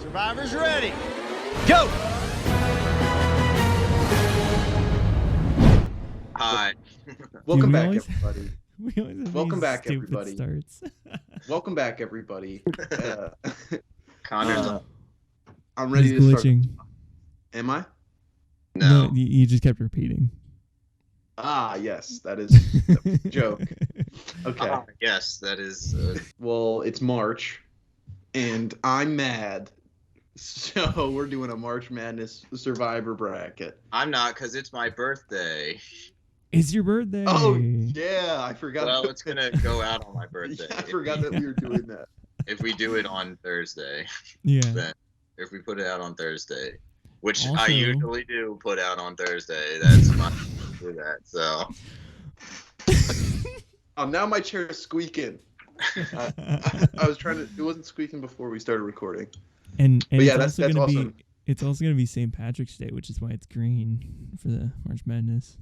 Survivors ready. Go! Hi. Welcome we back, always- everybody. We always have Welcome these back, stupid everybody. Starts. Welcome back, everybody. Connor's I'm ready He's to start. glitching. Am I? no. You just kept repeating. Ah, yes, that was a joke. Okay. Yes, that is. Well, it's March, and I'm mad. So we're doing a March Madness Survivor bracket. I'm not, because it's my birthday. It's your birthday. Oh, yeah, I forgot. Well, it's gonna go out on my birthday. Yeah, I forgot that we were doing that. If we do it on Thursday, Yeah. then if we put it out on Thursday, which I Also- usually do put out on Thursday, that's my do that. So Oh, now my chair is squeaking. I was trying to. It wasn't squeaking before we started recording. and But yeah, it's that's also gonna awesome. be St. Patrick's Day, which is why it's green for the March Madness.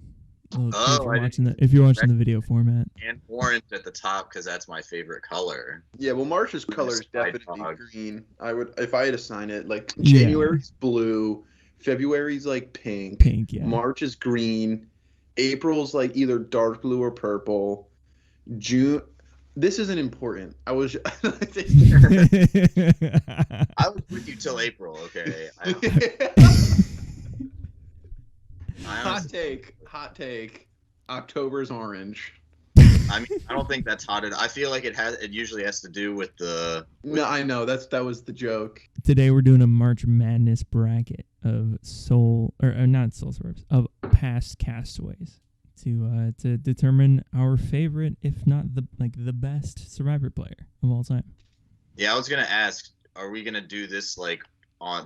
Well, Oh, I if you're watching the video format. and orange at the top because that's my favorite color. Yeah, well, March's color is Side definitely dog. green. I would, if I had to sign it, like Yeah. January's blue, February's like pink, Pink, yeah. March is green, April's like either dark blue or purple, June. This isn't important. I was. I was with you till April, okay? I Hot honestly, take. October's orange. I mean, I don't think that's hot. I feel like it usually has to do with the. No, I know that was the joke. Today we're doing a March Madness bracket of not soul survivors, of past castaways to determine our favorite, if not the best Survivor player of all time. Yeah, I was gonna ask, are we gonna do this like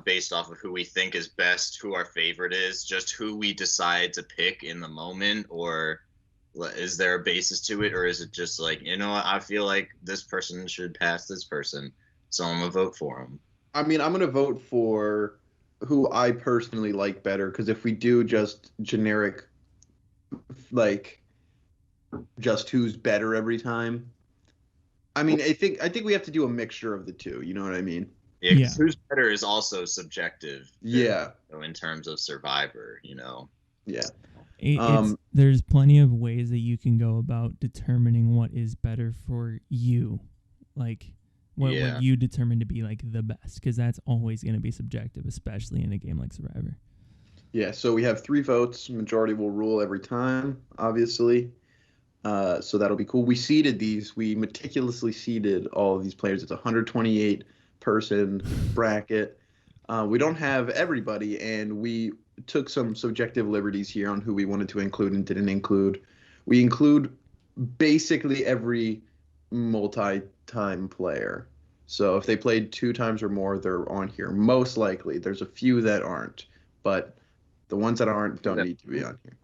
based off of who we think is best, who our favorite is, just who we decide to pick in the moment, or is there a basis to it, or is it just like, I feel like this person should pass this person, so I'm gonna vote for him. I mean, I'm gonna vote for who I personally like better, because if we do just generic, like, just who's better every time, I mean, I think we have to do a mixture of the two. You know what I mean? Yeah, 'cause who's better is also subjective. Yeah. In terms of Survivor, Yeah. There's plenty of ways that you can go about determining what is better for you, like what you determine to be like the best, because that's always going to be subjective, especially in a game like Survivor. Yeah. So we have 3 votes. Majority will rule every time, obviously. So that'll be cool. We seeded these. We meticulously seeded all of these players. It's a 128 person bracket. We don't have everybody, and we took some subjective liberties here on who we wanted to include and didn't include. We include basically every multi-time player. So if they played 2 times or more, they're on here. Most likely. There's a few that aren't, but the ones that aren't don't need to be on here.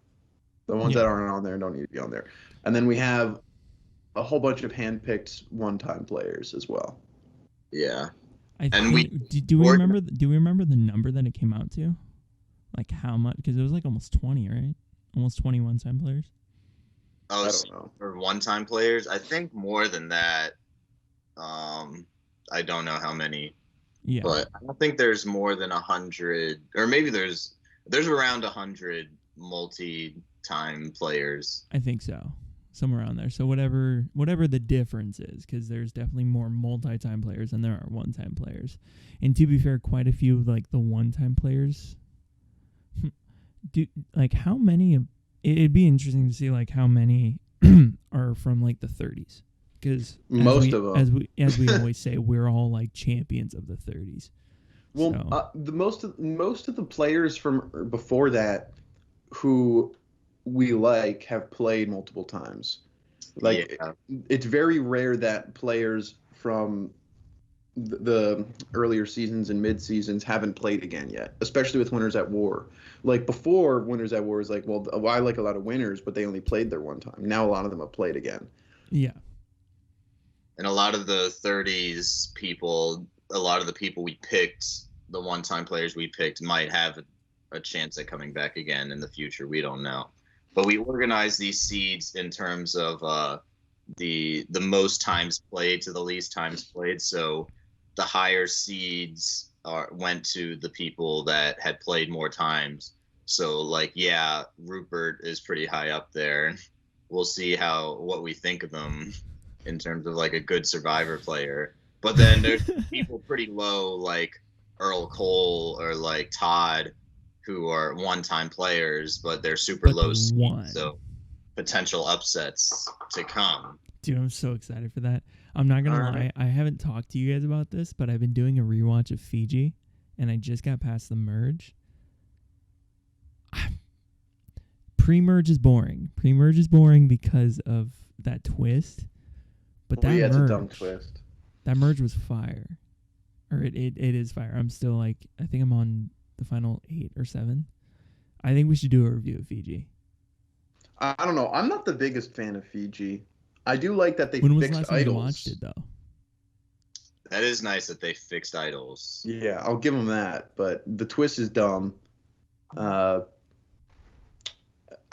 The ones that aren't on there don't need to be on there. And then we have a whole bunch of hand-picked one-time players as well. Yeah. Do we remember the number that it came out to? Like how much? Because it was like almost 20, right? Almost 20 one-time players. Oh, I don't know. For one-time players, I think more than that. I don't know how many. Yeah. But I don't think there's more than 100, or maybe there's around 100 multi-time players. I think so. Somewhere around there. So whatever the difference is, because there's definitely more multi-time players than there are one-time players. And to be fair, quite a few of like the one-time players how many of it'd be interesting to see like how many are from like the 30s, because Most of them, as we always say, we're all like champions of the 30s. well, So- the most of the players from before that who we like have played multiple times. Like it's very rare that players from the earlier seasons and mid seasons haven't played again yet, especially with Winners at War. Like before Winners at War is like, well, I like a lot of winners, but they only played there one time. Now a lot of them have played again. Yeah. And a lot of the 30s people, a lot of the people we picked, the one-time players we picked, might have a chance at coming back again in the future. We don't know. But we organize these seeds in terms of the most times played to the least times played. So the higher seeds went to the people that had played more times. So like, yeah, Rupert is pretty high up there. We'll see what we think of him in terms of like a good Survivor player. But then there's people pretty low like Earl Cole or like Todd, who are one-time players, but they're super low seed, so potential upsets to come. Dude, I'm so excited for that. I'm not gonna lie, I haven't talked to you guys about this, but I've been doing a rewatch of Fiji, and I just got past the merge. Pre-merge is boring. Pre-merge is boring because of that twist. But that merge, it's a dumb twist. That merge was fire. Or it is fire. I'm still like, I think I'm on the final 8 or 7. I think we should do a review of Fiji. I don't know. I'm not the biggest fan of Fiji. I do like that they fixed idols. When was the last time you watched it, though? That is nice that they fixed idols. Yeah, I'll give them that. But the twist is dumb. I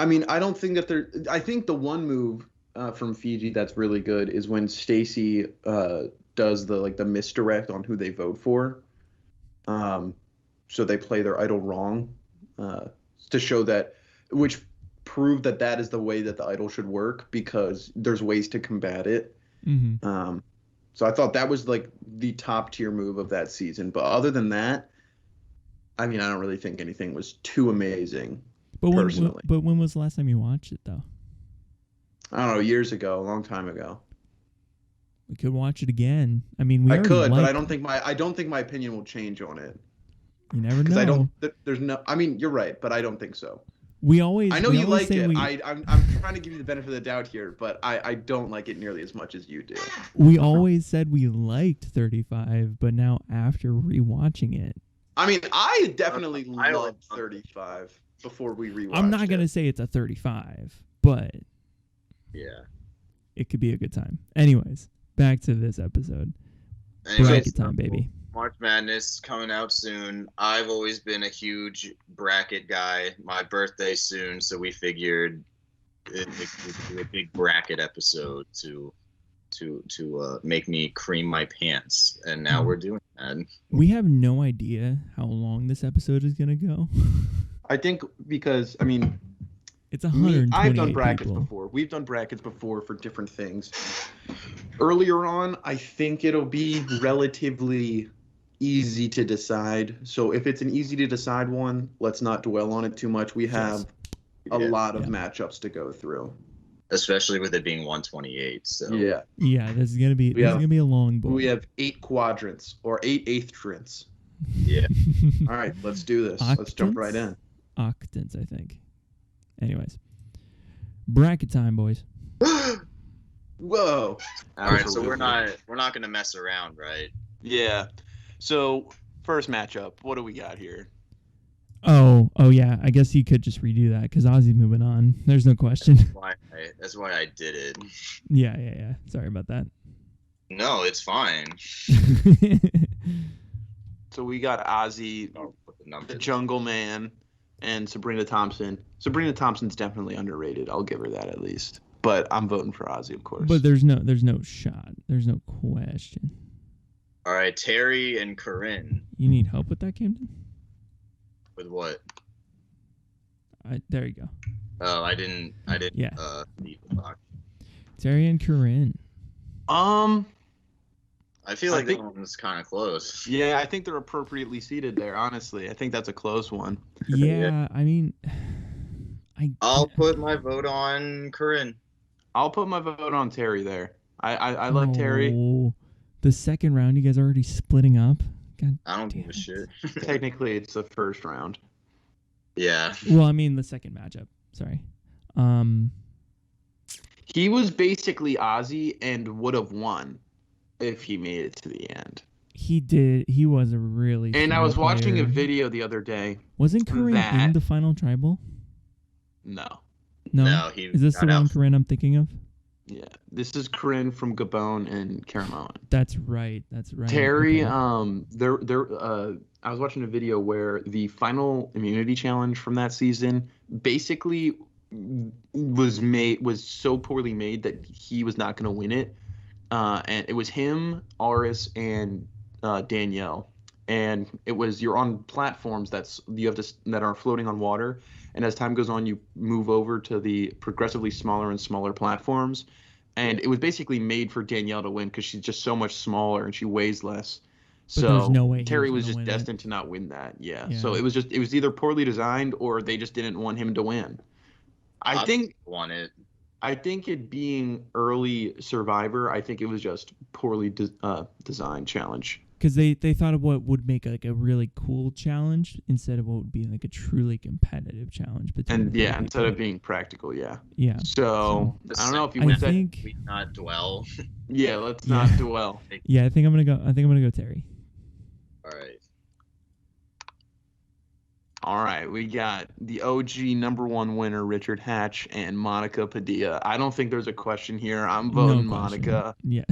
mean, I don't think that I think the one move from Fiji that's really good is when Stacy does the misdirect on who they vote for. So they play their idol wrong to show that, which proved that is the way that the idol should work because there's ways to combat it. Mm-hmm. So I thought that was like the top tier move of that season. But other than that, I mean, I don't really think anything was too amazing. Personally. But when was the last time you watched it, though? I don't know, years ago, a long time ago. We could watch it again. I mean, I could, but I don't think my opinion will change on it. You never know. Because there's no. I mean, you're right, but I don't think so. I know you like it. I'm trying to give you the benefit of the doubt here, but I don't like it nearly as much as you do. We always said we liked 35, but now after rewatching it, I mean, I definitely loved 35 before we rewatched it. I'm not gonna say it's a 35, but yeah, it could be a good time. Anyways, back to this episode. Bracket time, baby. March Madness coming out soon. I've always been a huge bracket guy. My birthday's soon, so we figured it would be a big bracket episode to make me cream my pants, and now we're doing that. We have no idea how long this episode is gonna go. I think because it's 128 I've done brackets people. before. We've done brackets before for different things. Earlier on, I think it'll be relatively easy to decide. So if it's an easy to decide one, let's not dwell on it too much. We have a lot of matchups to go through. Especially with it being 128. So yeah, this is gonna be a long board. We have 8 quadrants or 8 eighths. Yeah. All right, let's do this. Octants? Let's jump right in. Octants, I think. Anyways, bracket time, boys. Whoa! All right, so we're not gonna mess around, right? Yeah. So first matchup, what do we got here? Oh yeah. I guess you could just redo that because Ozzy's moving on. There's no question. That's why I did it. Yeah. Sorry about that. No, it's fine. So we got Ozzy, the Jungle Man, and Sabrina Thompson. Sabrina Thompson's definitely underrated. I'll give her that at least. But I'm voting for Ozzy, of course. But there's no shot. There's no question. All right, Terry and Corinne. You need help with that, Camden? With what? There you go. Oh, I didn't. Yeah. Need the box. Terry and Corinne. I feel like that one's kind of close. Yeah, I think they're appropriately seated there. Honestly, I think that's a close one. Yeah, I mean, I'll put my vote on Corinne. I'll put my vote on Terry there. I like Terry. The second round, you guys are already splitting up. God, I don't give a shit. Technically, it's the first round. Yeah. Well, I mean the second matchup. Sorry. He was basically Ozzy and would have won if he made it to the end. He did. He was a really. And I was watching a video the other day. Wasn't Corinne in the final tribal? No. No. Is this the one Corinne I'm thinking of? Yeah, this is Corinne from Gabon and Caramoan. That's right. Terry, okay. I was watching a video where the final immunity challenge from that season basically was so poorly made that he was not going to win it. And it was him, Aris, and Danielle. and it was you're on platforms that are floating on water, and as time goes on, you move over to the progressively smaller and smaller platforms, and it was basically made for Danielle to win because she's just so much smaller and she weighs less. But there's So no way Terry he was was just gonna win destined to not win that. Yeah. Yeah. So it was either poorly designed or they just didn't want him to win. I think won it. I think it being early Survivor, I think it was just poorly designed challenge. Because they thought of what would make like a really cool challenge instead of what would be like a truly competitive challenge between. And yeah, instead of being practical, yeah. Yeah. So I don't know if you I would think we not dwell. Yeah, let's not dwell. Yeah, I think I'm gonna go Terry. All right. All right, we got the OG #1 winner, Richard Hatch, and Monica Padilla. I don't think there's a question here. I'm voting Monica. Yeah.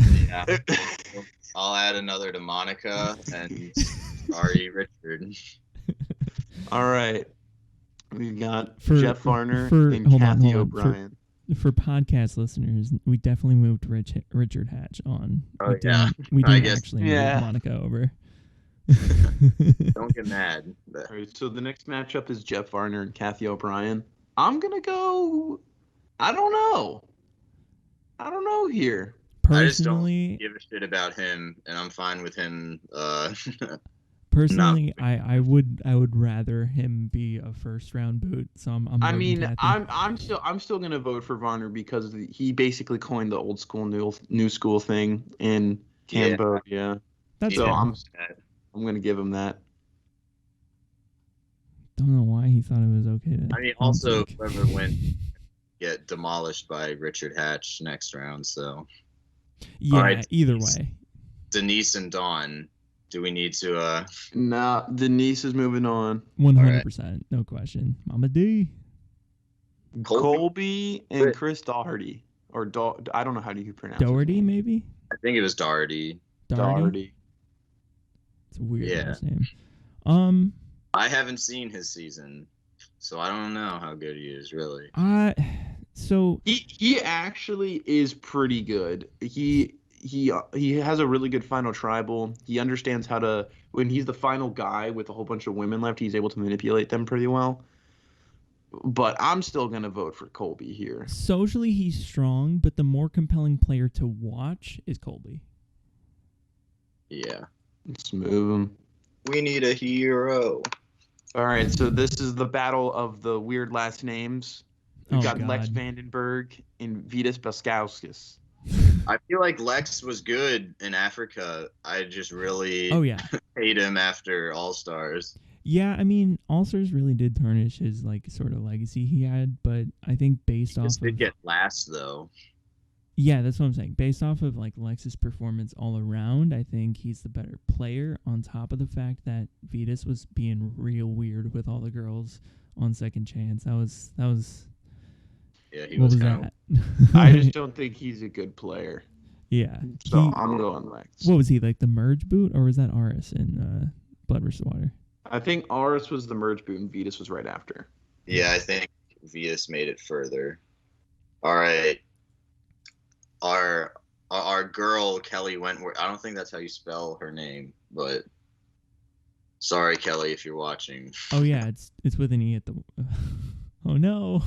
I'll add another to Monica, and sorry, Richard. All right. We've got Jeff Varner and hold Kathy on. O'Brien. For podcast listeners, we definitely moved Richard Hatch on. Oh, we didn't actually move Monica over. Don't get mad. All right, so the next matchup is Jeff Varner and Kathy O'Brien. I'm going to go... I don't know here. Personally, I just don't give a shit about him, and I'm fine with him. Personally, I would rather him be a first round boot. So I'm still gonna vote for Varner because he basically coined the old school new school thing in Cambodia. Yeah. That's so I'm gonna give him that. Don't know why he thought it was okay to. I mean, also whoever went get demolished by Richard Hatch next round. So yeah, right, either way. Denise and Dawn. Do we need to? Nah, Denise is moving on. 100%, no question. Mama D. Colby and Chris Doherty, or I don't know how do you pronounce Doherty, maybe. I think it was Doherty. Doherty. It's a weird last name. I haven't seen his season, so I don't know how good he is really. So he actually is pretty good. He has a really good final tribal. He understands how to, when he's the final guy with a whole bunch of women left, he's able to manipulate them pretty well. But I'm still going to vote for Colby here. Socially, he's strong, but the more compelling player to watch is Colby. Yeah. Let's move him. We need a hero. All right, so this is the battle of the weird last names. We've got God. Lex Vandenberg and Vitas Baskauskas. I feel like Lex was good in Africa. I just really hate him after All Stars. Yeah, I mean, All Stars really did tarnish his sort of legacy he had, but I think based off did get last though. Yeah, that's what I'm saying. Based off of Lex's performance all around, I think he's the better player. On top of the fact that Vitas was being real weird with all the girls on Second Chance. That was. Yeah, he was kind of. I just don't think he's a good player. Yeah. So I'm going Lex. What was he, the merge boot, or was that Aris in Blood vs. Water? I think Aris was the merge boot and Vitas was right after. Yeah, I think Vitas made it further. All right. Our girl, Kelly Wentworth, I don't think that's how you spell her name, but sorry, Kelly, if you're watching. Oh, yeah, it's with an E at the... Oh, no.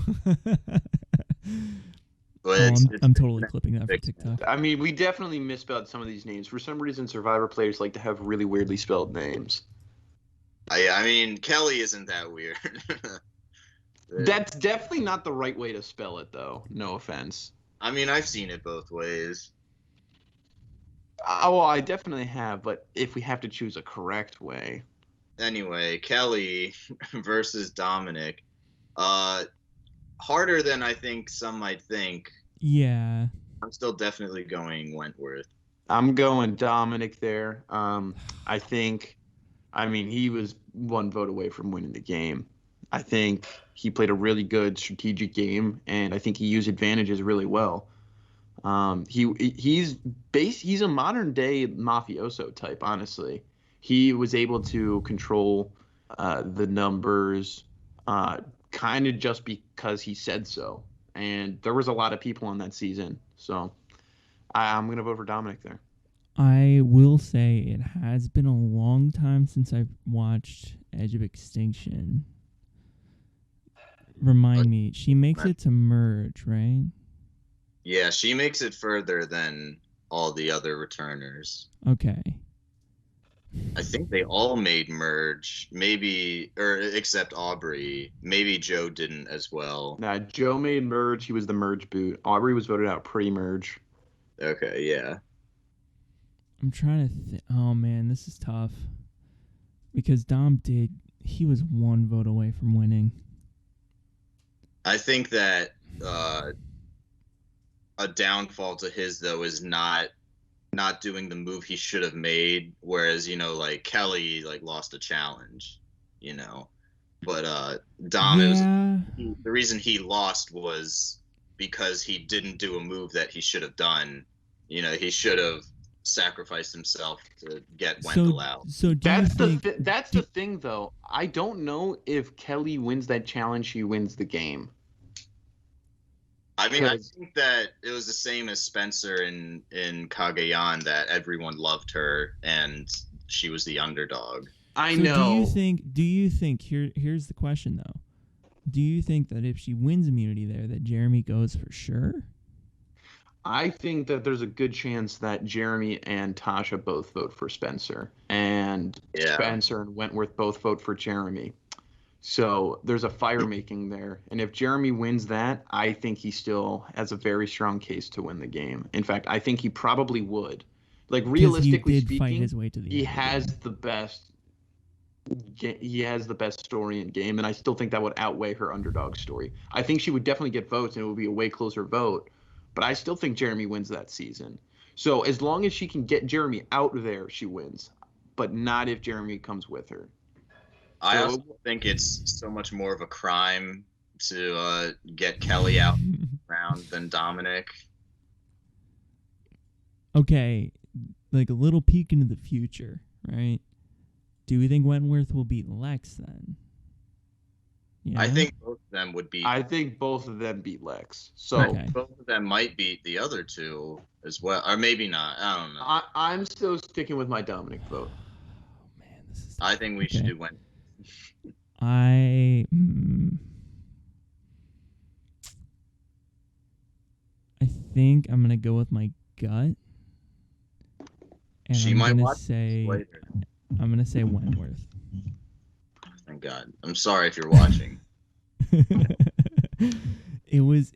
But I'm totally clipping that for TikTok. I mean, we definitely misspelled some of these names. For some reason, Survivor players like to have really weirdly spelled names. I mean, Kelly isn't that weird. That's definitely not the right way to spell it, though. No offense. I mean, I've seen it both ways. Well, I definitely have, but if we have to choose a correct way. Anyway, Kelly versus Dominic. Harder than I think some might think. Yeah. I'm still definitely going Wentworth. I'm going Dominic there. I mean, he was one vote away from winning the game. I think he played a really good strategic game, and I think he used advantages really well. He's a modern day mafioso type, honestly. He was able to control the numbers kind of just because he said so. And there was a lot of people on that season. So I'm going to vote for Dominic there. I will say it has been a long time time since I've watched Edge of Extinction. Remind me, she makes it to merge, right? Yeah, she makes it further than all the other returners. Okay. I think they all made merge, maybe, or except Aubrey. Maybe Joe didn't as well. Nah, Joe made merge. He was the merge boot. Aubrey was voted out pre-merge. Okay, yeah. I'm trying to think. Oh, man, this is tough. Because Dom he was one vote away from winning. I think that a downfall to his, though, is not doing the move he should have made, whereas, you know, like Kelly lost a challenge, you know. But Dom, the reason he lost was because he didn't do a move that he should have done. You know, he should have sacrificed himself to get Wendell out. So that's the thing, though. I don't know if Kelly wins that challenge, she wins the game. I mean, I think that it was the same as Spencer in Kagayan, that everyone loved her and she was the underdog. I know. Do you think here's the question though. Do you think that if she wins immunity there that Jeremy goes for sure? I think that there's a good chance that Jeremy and Tasha both vote for Spencer, and Spencer and Wentworth both vote for Jeremy. So there's a fire making there. And if Jeremy wins that, I think he still has a very strong case to win the game. In fact, I think he probably would. Like, realistically speaking, fight his way to the he has the best story in game, and I still think that would outweigh her underdog story. I think she would definitely get votes, and it would be a way closer vote. But I still think Jeremy wins that season. So as long as she can get Jeremy out there, she wins. But not if Jeremy comes with her. I also think it's so much more of a crime to get Kelly out round than Dominic. Okay, like a little peek into the future, right? Do we think Wentworth will beat Lex then? Yeah? I think both of them would beat. I think both of them beat Lex. So both of them might beat the other two as well, or maybe not. I don't know. I'm still sticking with my Dominic vote. Oh man, this is. I think we should do Wentworth. I think I'm gonna go with my gut, and I'm gonna say Wentworth. Thank God. I'm sorry if you're watching. It was.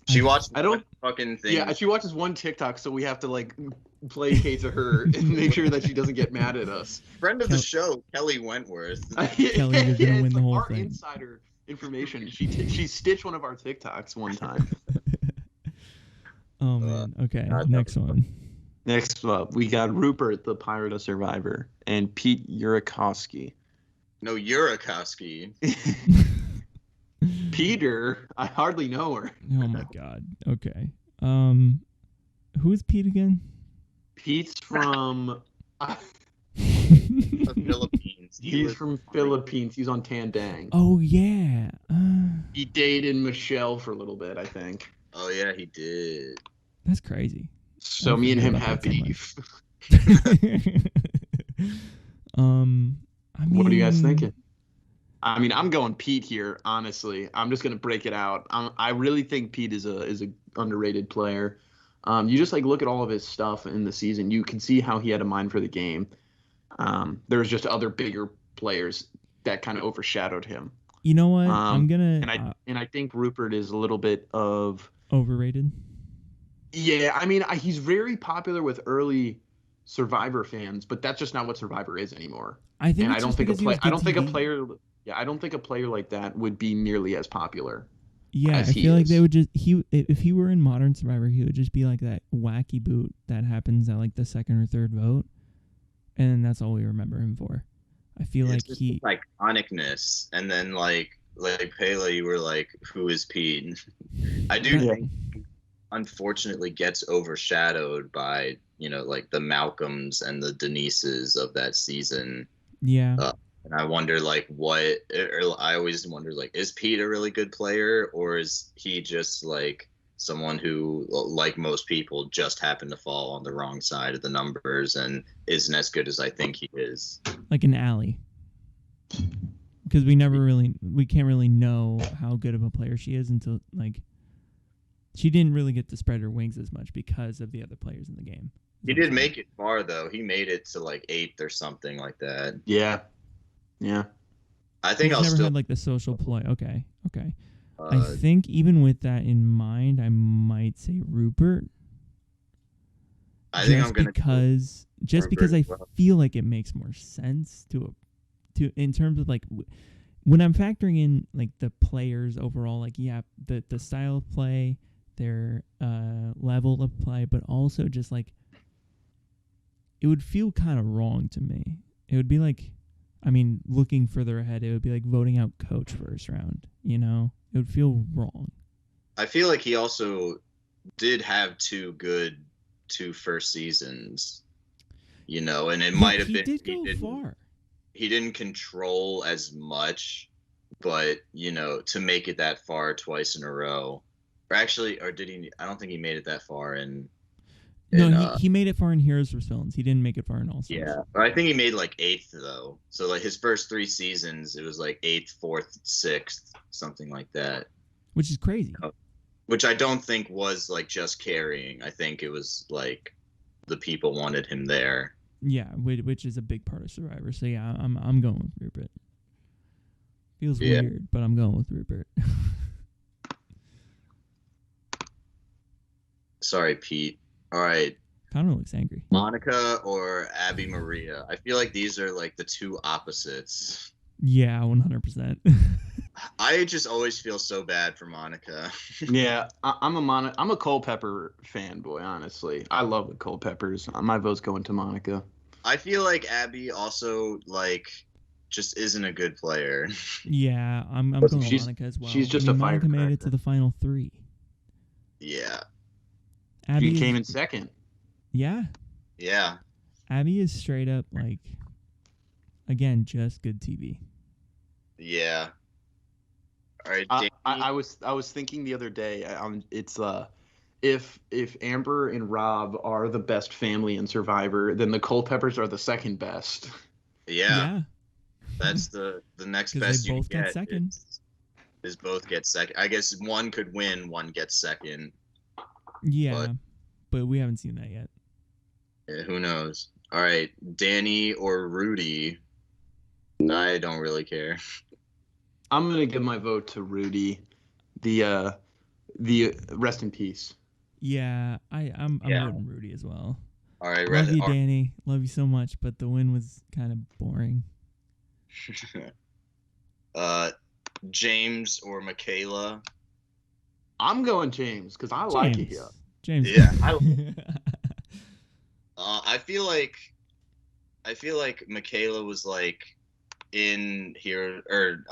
She watched. I don't fucking thing. Yeah, she watches one TikTok, so we have to like placate to her and make sure that she doesn't get mad at us. Friend of the show, Kelly Wentworth. Kelly, you're gonna win the whole our thing. Insider information. She stitched one of our TikToks one time. Oh man. Okay. Next one. Next up, we got Rupert, the Pirate of Survivor, and Pete Urakowski. No, Urakowski. Peter, I hardly know her. Oh my God. Okay. Who is Pete again? Pete's from The Philippines. He's from Philippines. He's on Tandang. Oh yeah. He dated Michelle for a little bit, I think. Oh yeah, he did. That's crazy. So me and him have beef. I mean, what are you guys thinking? I mean, I'm going Pete here. Honestly, I'm just gonna break it out. I really think Pete is a underrated player. You just look at all of his stuff in the season. You can see how he had a mind for the game. There's just other bigger players that kind of overshadowed him. You know what? I'm gonna and I think Rupert is a little bit of overrated. Yeah, I mean, he's very popular with early Survivor fans, but that's just not what Survivor is anymore. I don't think a player like that would be nearly as popular. Yeah, I feel like they would just if he were in modern Survivor, he would just be like that wacky boot that happens at the second or third vote, and that's all we remember him for. I feel like he iconicness, and then like Pele, you were like, who is Pete? I do think, unfortunately, gets overshadowed by the Malcolms and the Denises of that season. Yeah. And I wonder, I always wonder, is Pete a really good player, or is he just someone who, like most people, just happened to fall on the wrong side of the numbers and isn't as good as I think he is. Like an Allie. Because we can't really know how good of a player she is until, like, she didn't really get to spread her wings as much because of the other players in the game. He did make it far, though. He made it to, like, 8th or something like that. Yeah. I think He's I'll never still... had, like, the social ploy. Okay. I think even with that in mind, I might say Rupert. I think I'm going to... Just because I feel like it makes more sense to in terms of, like, when I'm factoring in, like, the players overall, like, yeah, the style of play, their level of play, but also just, like, it would feel kind of wrong to me. It would be like, I mean, looking further ahead, it would be like voting out coach first round, you know? It would feel wrong. I feel like he also did have 2 first seasons, you know, and it might have been... He did go far. He didn't control as much, but, you know, to make it that far twice in a row. Or did he? I don't think he made it that far he made it far in Heroes vs. Villains. He didn't make it far in All-Stars. Yeah, I think he made like 8th, though. So, like, his first 3 seasons, it was like 8th, 4th, 6th, something like that. Which is crazy. Which I don't think was, like, just carrying. I think it was, like, the people wanted him there. Yeah, which is a big part of Survivor. So yeah, I'm going with Rupert. Feels weird, but I'm going with Rupert. Sorry, Pete. All right. Connor looks angry. Monica or Abby Maria? I feel like these are like the 2 opposites. Yeah, 100%. I just always feel so bad for Monica. Yeah, I'm a Culpepper fanboy, honestly. I love the Culpeppers. My vote's going to Monica. I feel like Abby also, like, just isn't a good player. Yeah, I'm going with Monica as well. She's just a Monica firecracker. made it to the final 3. Yeah. Abby She came in second. Yeah. Yeah. Abby is straight up, like, again, just good TV. Yeah. All right. I was thinking the other day. It's if Amber and Rob are the best family in Survivor, then the Culpeppers are the second best. Yeah. That's the next best you both get. Got second. Is both get second. I guess one could win, one gets second. Yeah, but we haven't seen that yet. Yeah, who knows? All right, Danny or Rudy? I don't really care. I'm gonna give my vote to Rudy. The rest in peace. Yeah, I'm voting Rudy as well. All right, love you, Danny. Love you so much, but the win was kind of boring. James or Michaela? I'm going James because I like it here. James. Yeah. I feel like Michaela was like in here or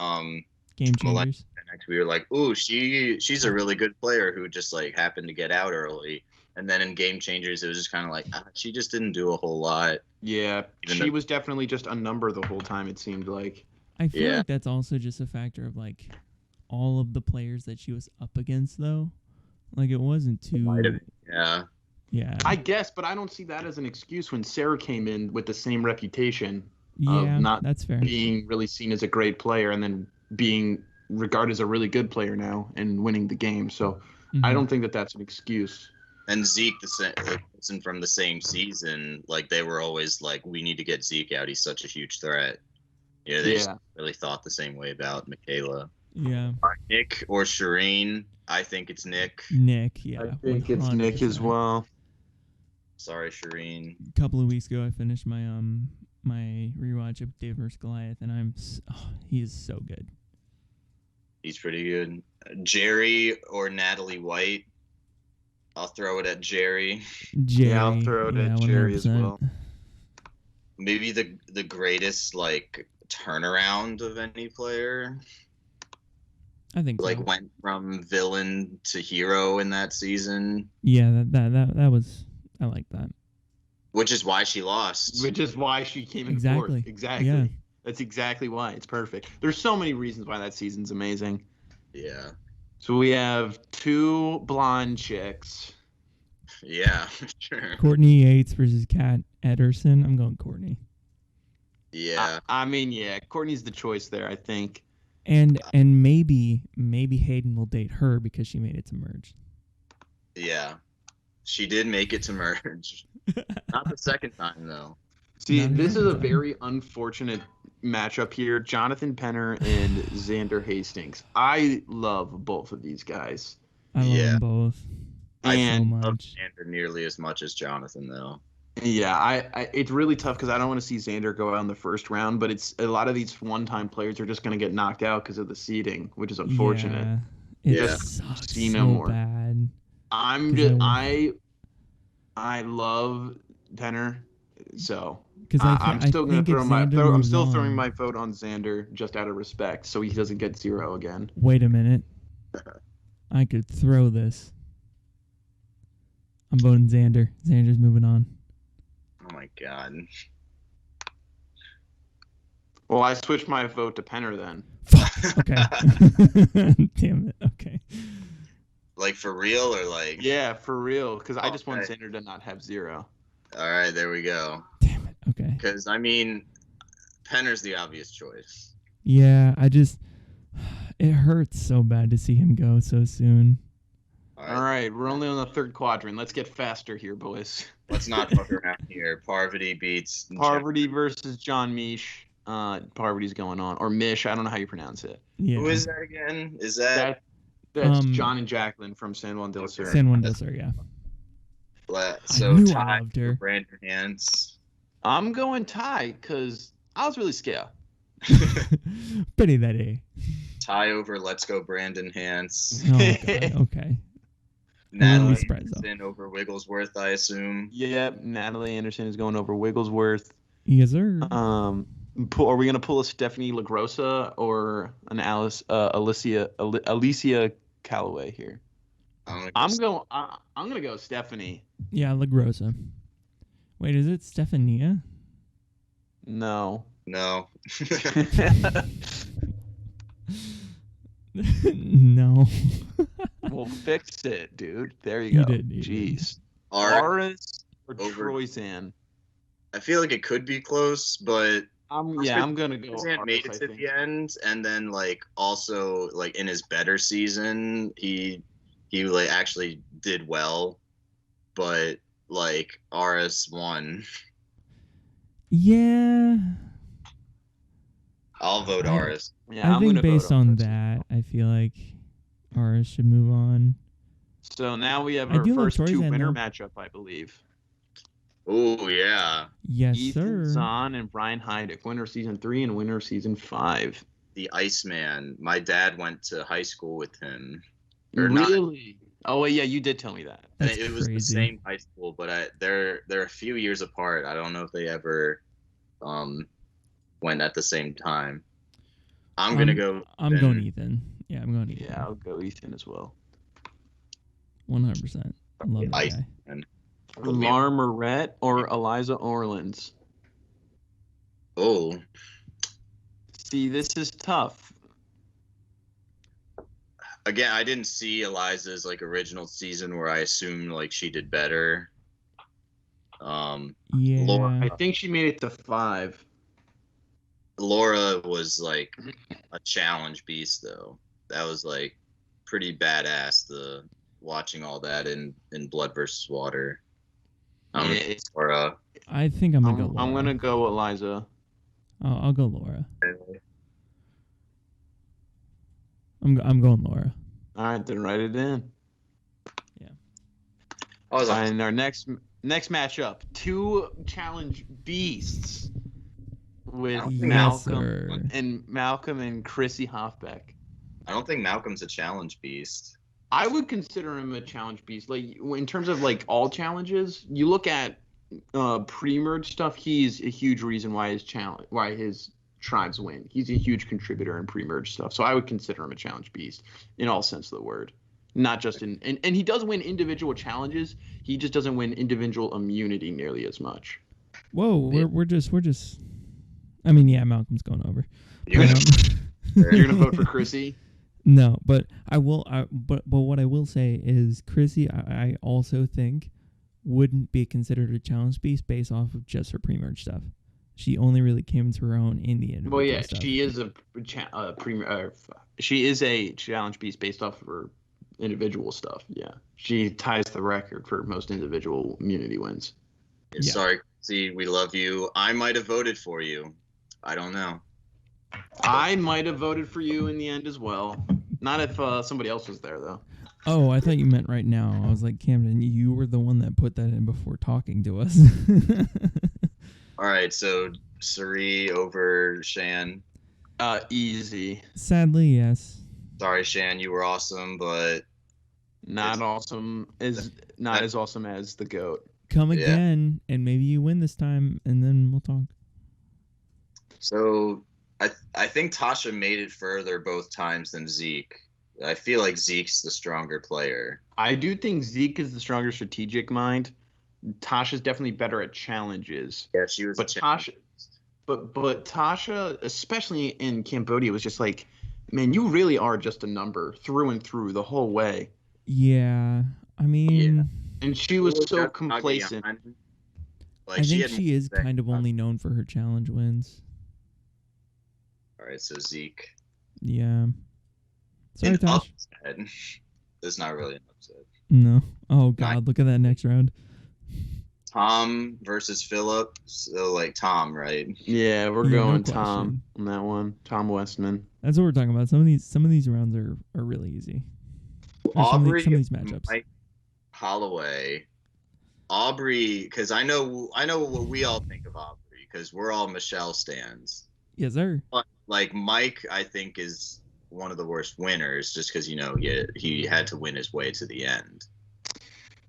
Game Changers. We were like, ooh, she's a really good player who just like happened to get out early. And then in Game Changers, it was just kind of like she just didn't do a whole lot. Yeah, she was definitely just a number the whole time. It seemed like. I feel like that's also just a factor of like all of the players that she was up against, though. Like it wasn't too. Yeah. Yeah. I guess, but I don't see that as an excuse when Sarah came in with the same reputation of not that's fair. Being really seen as a great player and then being regarded as a really good player now and winning the game. So I don't think that that's an excuse. And Zeke, from the same season, like they were always like, we need to get Zeke out. He's such a huge threat. Yeah, they just really thought the same way about Michaela. Yeah. Nick or Shireen? I think it's Nick. Nick, yeah. I think 100%. It's Nick as well. Sorry, Shireen. A couple of weeks ago, I finished my my rewatch of David vs. Goliath, and he is so good. He's pretty good. Jerry or Natalie White? I'll throw it at Jerry. Yeah, I'll throw it at Jerry 100%. As well. Maybe the greatest like turnaround of any player. I think like so. Went from villain to hero in that season. Yeah, that was, I like that. Which is why she lost. Which is why she came in exactly. fourth. Exactly. Yeah. That's exactly why. It's perfect. There's so many reasons why that season's amazing. Yeah. So we have 2 blonde chicks. Yeah, sure. Courtney Yates versus Kat Ederson. I'm going Courtney. Yeah. I mean, yeah, Courtney's the choice there, I think. And maybe Hayden will date her because she made it to merge. Yeah. She did make it to merge. Not the second time, though. See, this is a very unfortunate matchup here. Jonathan Penner and Xander Hastings. I love both of these guys. I love them both. And so I love much. Xander nearly as much as Jonathan, though. Yeah, I it's really tough because I don't want to see Xander go out in the first round, but it's a lot of these one-time players are just going to get knocked out because of the seeding, which is unfortunate. Yeah, it sucks see so no more. bad. I love Penner, so I'm still going to throwing my vote on Xander just out of respect, so he doesn't get 0 again. Wait a minute, I could throw this. I'm voting Xander. Xander's moving on. Oh my god. Well, I switched my vote to Penner then. Okay. Damn it. Okay. Like for real or like? Yeah, for real. Because I just want Xander to not have 0. All right, there we go. Damn it. Okay. Because I mean, Penner's the obvious choice. Yeah, it hurts so bad to see him go so soon. All right, we're only on the 3rd quadrant. Let's get faster here, boys. Let's not fuck around here. Parvati beats Parvati versus John Mish. Parvati's going on, or Mish. I don't know how you pronounce it. Yeah. Who is that again? Is that's John and Jacqueline from San Juan del Sur. San Juan del Sur, yeah. So Ty for Brandon Hans. I'm going Ty because I was really scared. Pity that A. Ty over Let's Go Brandon Hans. Oh, God. Okay. Natalie Anderson over Wigglesworth, I assume. Yep, Natalie Anderson is going over Wigglesworth. Yes, sir. Are we gonna pull a Stephanie LaGrossa or an Alicia Callaway here? I'm gonna go Stephanie. Yeah, LaGrossa. Wait, is it Stephania? No. No. No. We'll fix it, dude. There you go. Jeez. Aris or Troyzan? I feel like it could be close, but I'm gonna go. Troyzan made it to the end, and then like also like in his better season, he like actually did well, but like Aris won. Yeah. I'll vote Aris. Yeah, I think based on that, I feel like Aris should move on. So now we have our first 2 winner matchup, I believe. Oh yeah. Yes, Ethan sir. Zahn and Brian Heidick, winner season 3 and winner season 5. The Iceman. My dad went to high school with him. Really? Oh wait, yeah, you did tell me that. It was the same high school, but they're a few years apart. I don't know if they ever went at the same time. I'm gonna go. I'm going Ethan. Yeah, I'm going Ethan. Yeah, I'll go Ethan as well. 100%. Love that guy. Lamar Moret or Eliza Orleans? Oh. See, this is tough. Again, I didn't see Eliza's like original season where I assumed like she did better. Yeah. Laura, I think she made it to 5. Laura was like a challenge beast though. That was like pretty badass. Watching all that in Blood versus Water. Laura. I think I'm gonna go Laura. I'm gonna go Eliza. I'll go Laura. I'm going Laura. All right, then write it in. Yeah. And our next matchup, 2 challenge beasts with Malcolm and Chrissy Hoffbeck. I don't think Malcolm's a challenge beast. I would consider him a challenge beast. Like in terms of like all challenges, you look at pre-merge stuff. He's a huge reason why his tribes win. He's a huge contributor in pre-merge stuff. So I would consider him a challenge beast in all sense of the word. Not just and he does win individual challenges. He just doesn't win individual immunity nearly as much. Whoa, we're just. I mean, yeah, Malcolm's going over. You're gonna vote for Chrissy? No, but I will. But what I will say is, Chrissy, I also think wouldn't be considered a challenge beast based off of just her pre-merge stuff. She only really came into her own in the individual Well, yeah, stuff. she is she is a challenge beast based off of her individual stuff. Yeah, she ties the record for most individual immunity wins. Yeah. Sorry, see, we love you. I might have voted for you. I don't know. I might have voted for you in the end as well. Not if somebody else was there, though. Oh, I thought you meant right now. I was like, Camden, you were the one that put that in before talking to us. All right, so Sari over Shan. Easy. Sadly, yes. Sorry, Shan, you were awesome, but not awesome as awesome as the GOAT. Come again, and maybe you win this time, and then we'll talk. So I think Tasha made it further both times than Zeke. I feel like Zeke's the stronger player. I do think Zeke is the stronger strategic mind. Tasha's definitely better at challenges. Yeah, she was. But Tasha, but Tasha, especially in Cambodia, was just like, man, you really are just a number through and through the whole way. Yeah, I mean, yeah. And she was so complacent. Like, I think she is kind of only known for her challenge wins. All right, so Zeke. Yeah. Sorry, Tosh. It's not really an upset. No. Oh God, look at that next round. Tom versus Phillip. So like Tom, right? Yeah, we're going Tom on that one. Tom Westman. That's what we're talking about. Some of these rounds are really easy. Aubrey, some of these matchups. Mike Holloway. Aubrey, because I know what we all think of Aubrey, because we're all Michelle stans. Yes, sir. But like Mike, I think is one of the worst winners, just because he had to win his way to the end.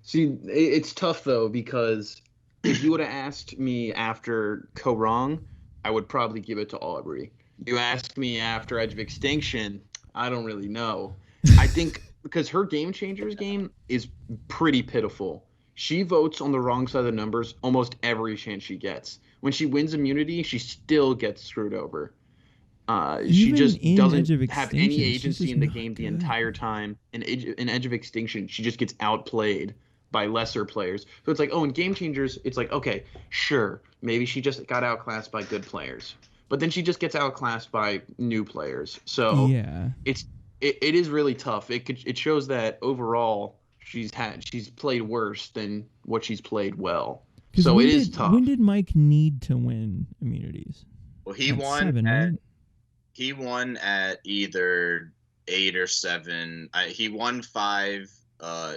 See, it's tough though, because if you would have asked me after Korong, I would probably give it to Aubrey. You asked me after Edge of Extinction, I don't really know. I think because her Game Changers game is pretty pitiful. She votes on the wrong side of the numbers almost every chance she gets. When she wins immunity, she still gets screwed over. She just doesn't have any agency in the game the entire time. In Edge of Extinction, she just gets outplayed by lesser players. So it's like, in Game Changers, it's like, okay, sure, maybe she just got outclassed by good players. But then she just gets outclassed by new players. So yeah, it is really tough. It shows that overall she's played worse than what she's played well. So it is tough. When did Mike need to win immunities? Well, he won he won at either 8 or 7. He won 5,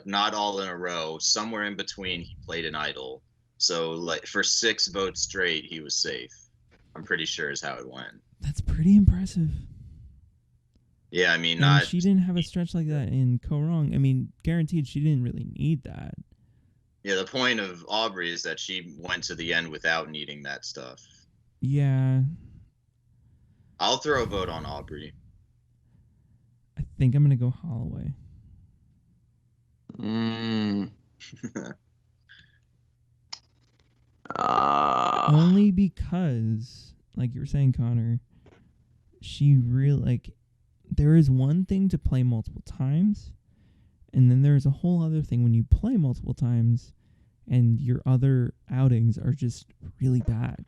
not all in a row. Somewhere in between, he played an idol. So like for 6 votes straight, he was safe. I'm pretty sure is how it went. That's pretty impressive. Yeah, I mean, she didn't have a stretch like that in Korong. I mean, guaranteed she didn't really need that. Yeah, the point of Aubrey is that she went to the end without needing that stuff. Yeah. I'll throw a vote on Aubrey. I think I'm going to go Holloway. Only because, like you were saying, Connor, she really, there is one thing to play multiple times, and then there's a whole other thing when you play multiple times and your other outings are just really bad.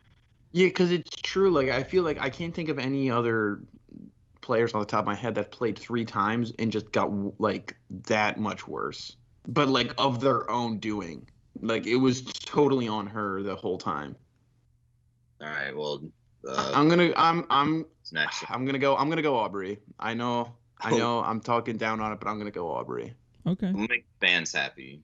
Yeah, because it's true. I feel like I can't think of any other players on the top of my head that played 3 times and just got that much worse. But of their own doing. It was totally on her the whole time. All right, well, I'm gonna go Aubrey. I know I'm talking down on it, but I'm gonna go Aubrey. Okay. We'll make fans happy.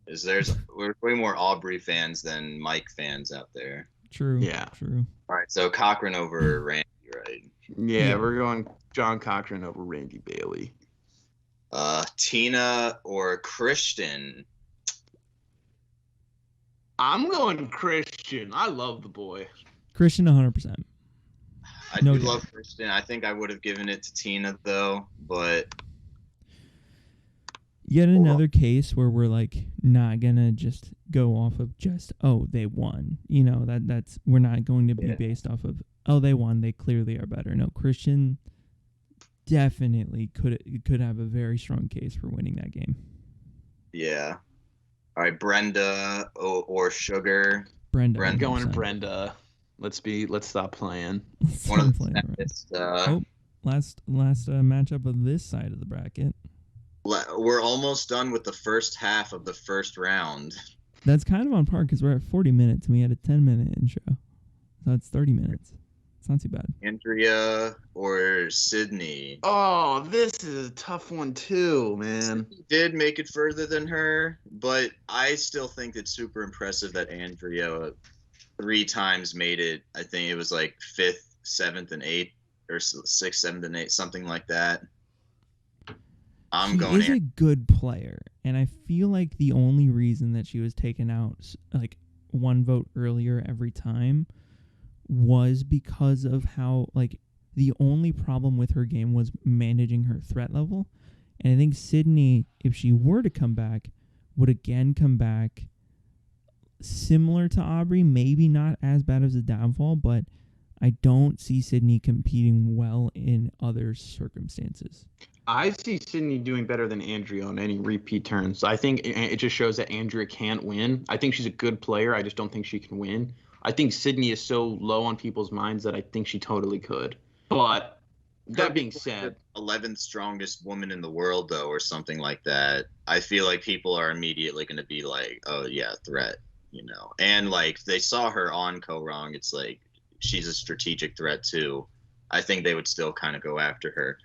We're way more Aubrey fans than Mike fans out there. True. Yeah. True. All right, so Cochran over Randy, right? Yeah, we're going John Cochran over Randy Bailey. Tina or Christian? I'm going Christian. I love the boy. Christian 100%. I do love Christian. I think I would have given it to Tina though, but yet another case where we're not gonna just go off of just they won. That's we're not going to be based off of they won, they clearly are better. No, Christian definitely could have a very strong case for winning that game. Yeah. All right, Brenda or Sugar. Brenda. I'm going 100%. Brenda. Let's stop playing. One of the Playing around. best, last matchup of this side of the bracket. we're almost done with the first half of the first round. That's kind of on par because we're at 40 minutes and we had a 10-minute intro. So it's 30 minutes. It's not too bad. Andrea or Sydney. Oh, this is a tough one too, man. Sydney did make it further than her, but I still think it's super impressive that Andrea 3 times made it. I think it was like 5th, 7th, and 8th, or 6th, 7th, and 8th, something like that. She is a good player, and I feel like the only reason that she was taken out like 1 vote earlier every time was because of how, like, the only problem with her game was managing her threat level. And I think Sydney, if she were to come back, would again come back similar to Aubrey, maybe not as bad as a downfall, but I don't see Sydney competing well in other circumstances. I see Sydney doing better than Andrea on any repeat turns. I think it just shows that Andrea can't win. I think she's a good player. I just don't think she can win. I think Sydney is so low on people's minds that I think she totally could. But that being said, 11th strongest woman in the world, though, or something like that. I feel like people are immediately going to be like, "Oh yeah, threat," And like they saw her on Ko-Rong, it's like she's a strategic threat too. I think they would still kind of go after her.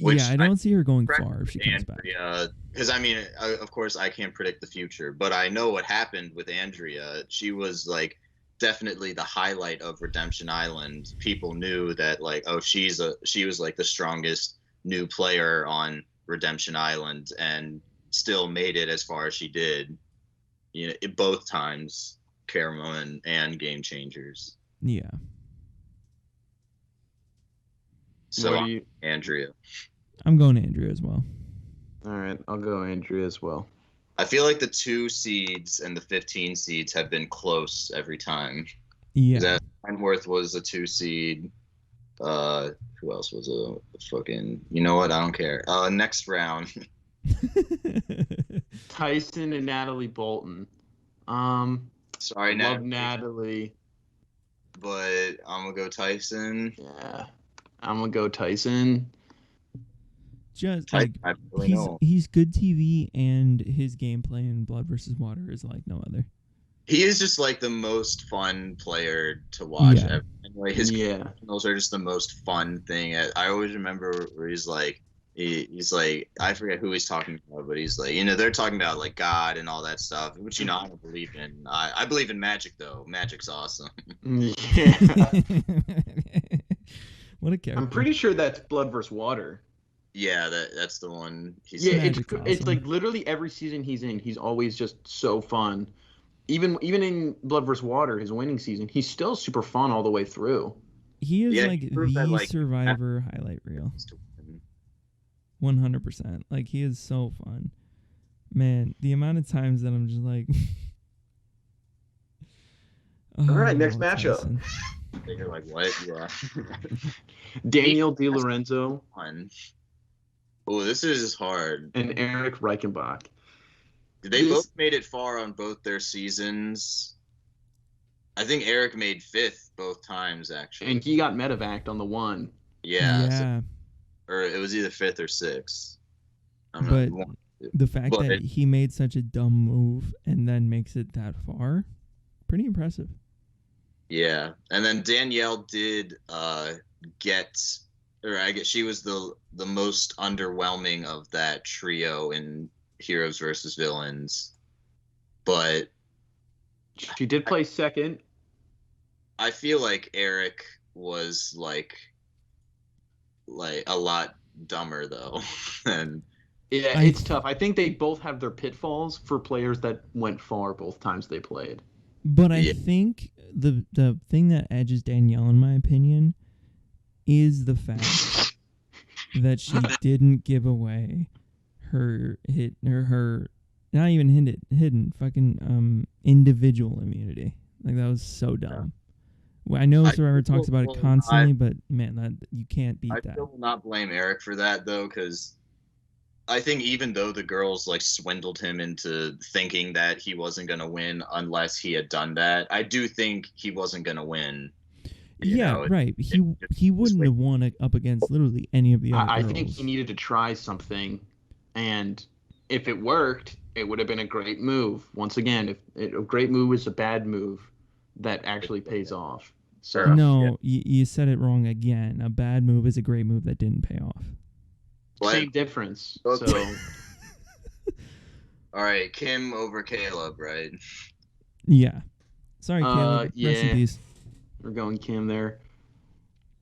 I don't see her going far if she comes back. Because I mean, of course, I can't predict the future, but I know what happened with Andrea. She was like definitely the highlight of Redemption Island. People knew that, like, oh, she was like the strongest new player on Redemption Island, and still made it as far as she did. Both times, Caramel and Game Changers. Yeah. So Andrea. I'm going to Andrea as well. All right, I'll go Andrea as well. I feel like the 2 seeds and the 15 seeds have been close every time. Yeah. Wentworth was a 2 seed. Who else was a fucking? You know what? I don't care. Next round. Tyson and Natalie Bolton. Sorry, love Natalie, but I'm gonna go Tyson. Yeah, I'm gonna go Tyson. Just like he's good TV, and his gameplay in Blood vs. Water is like no other. He is just like the most fun player to watch. Yeah. Like his those are just the most fun thing. I always remember where he's like, I forget who he's talking about, but he's like, they're talking about like God and all that stuff, which I don't believe in. I believe in magic though. Magic's awesome. Yeah. What a character! I'm pretty sure that's Blood vs. Water. Yeah, that's the one. It's like literally every season he's in, he's always just so fun. Even in Blood vs. Water, his winning season, he's still super fun all the way through. He is like the Survivor highlight reel. 100%. Like, he is so fun. Man, the amount of times that I'm just like... All right, next matchup. Tyson. You're like, what? Yeah. Daniel DiLorenzo. Oh, this is hard. And Eric Reichenbach. They both made it far on both their seasons. I think Eric made 5th both times, actually. And he got medevaced on the 1. Yeah. Or it was either 5th or 6th. But the fact that he made such a dumb move and then makes it that far, pretty impressive. Yeah. And then Danielle did get, or I guess she was the most underwhelming of that trio in Heroes versus Villains. But she did play second. I feel like Eric was like a lot dumber though. And it's tough. I think they both have their pitfalls for players that went far both times they played. But I think the thing that edges Danielle, in my opinion, is the fact that she didn't give away her not even hidden fucking individual immunity. Like, that was so dumb. I know Survivor talks about it constantly, but man, that you can't beat that. I still will not blame Eric for that though, because I think even though the girls like swindled him into thinking that he wasn't going to win unless he had done that, I do think he wasn't going to win. Right. He wouldn't have won up against literally any of the other girls. I think he needed to try something, and if it worked, it would have been a great move. Once again, a great move is a bad move that actually pays off. So no, you said it wrong again. A bad move is a great move that didn't pay off. Same difference. Okay. So, all right, Kim over Caleb, right? Yeah. Sorry, Caleb. Yeah. Rest in peace. We're going Kim there.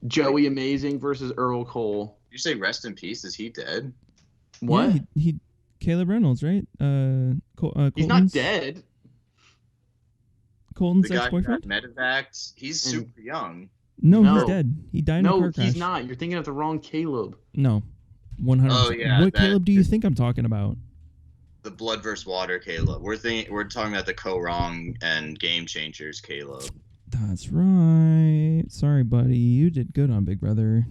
Joey Amazing versus Earl Cole. You say rest in peace? Is he dead? What? Yeah, he Caleb Reynolds, right? He's not dead. Colton's the guy ex-boyfriend? That medevaced. He's super young. No, he's dead. He died in a car crash. No, he's not. You're thinking of the wrong Caleb. No. 100%. Oh, yeah, what Caleb do you think I'm talking about? The Blood vs. Water Caleb. We're talking about the Co-Wrong and Game Changers Caleb. That's right. Sorry, buddy. You did good on Big Brother.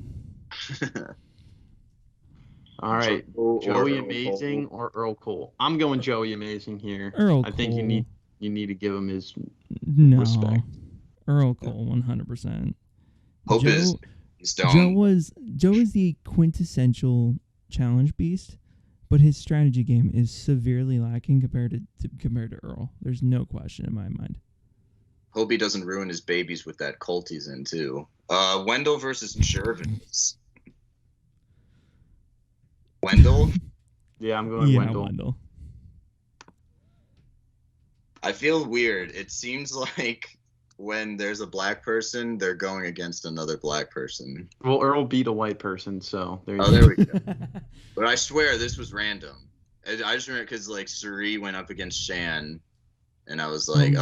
All right. Joey Amazing or Earl Cole? I'm going Joey Amazing here. Earl I think Cole. you need to give him his respect. Earl Cole, 100%. Hope is stoned. Joe is the quintessential challenge beast, but his strategy game is severely lacking compared to Earl. There's no question in my mind. Hope he doesn't ruin his babies with that cult he's in too. Wendell versus Jervis. Wendell? Yeah, I'm going Wendell. I feel weird. It seems like when there's a black person, they're going against another black person. Well, Earl beat a white person, so there you go. There we go. But I swear this was random. I just remember because like Suri went up against Shan, and I was like,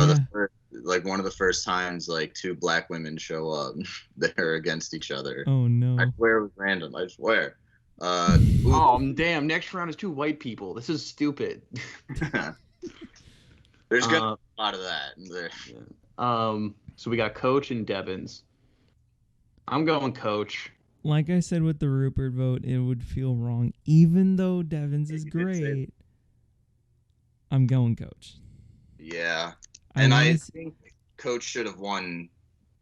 one of the first times like two black women show up, they're against each other. Oh no! I swear it was random. I swear. Oh damn! Next round is two white people. This is stupid. There's gonna be a lot of that. There. Yeah. So we got Coach and Devins. I'm going Coach. Like I said with the Rupert vote, it would feel wrong, even though Devins is great. I'm going Coach. Yeah, I think Coach should have won.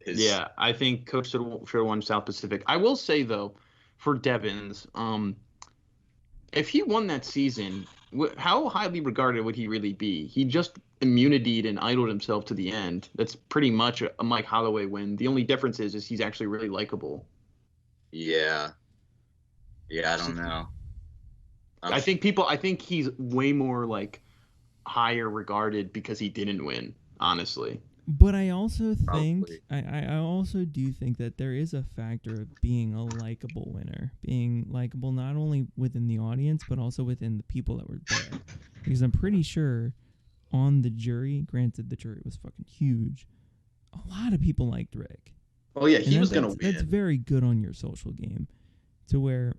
Yeah, I think Coach should have won South Pacific. I will say though, for Devins, if he won that season, how highly regarded would he really be? He just immunity'd and idled himself to the end. That's pretty much a Mike Holloway win. The only difference is he's actually really likable. Yeah, I don't know. I think he's way more like higher regarded because he didn't win, honestly. But I also think I also do think that there is a factor of being a likable winner, being likable not only within the audience but also within the people that were there. Because I'm pretty sure on the jury, granted the jury was fucking huge, a lot of people liked Rick. Oh yeah, he was gonna win. That's very good on your social game, to where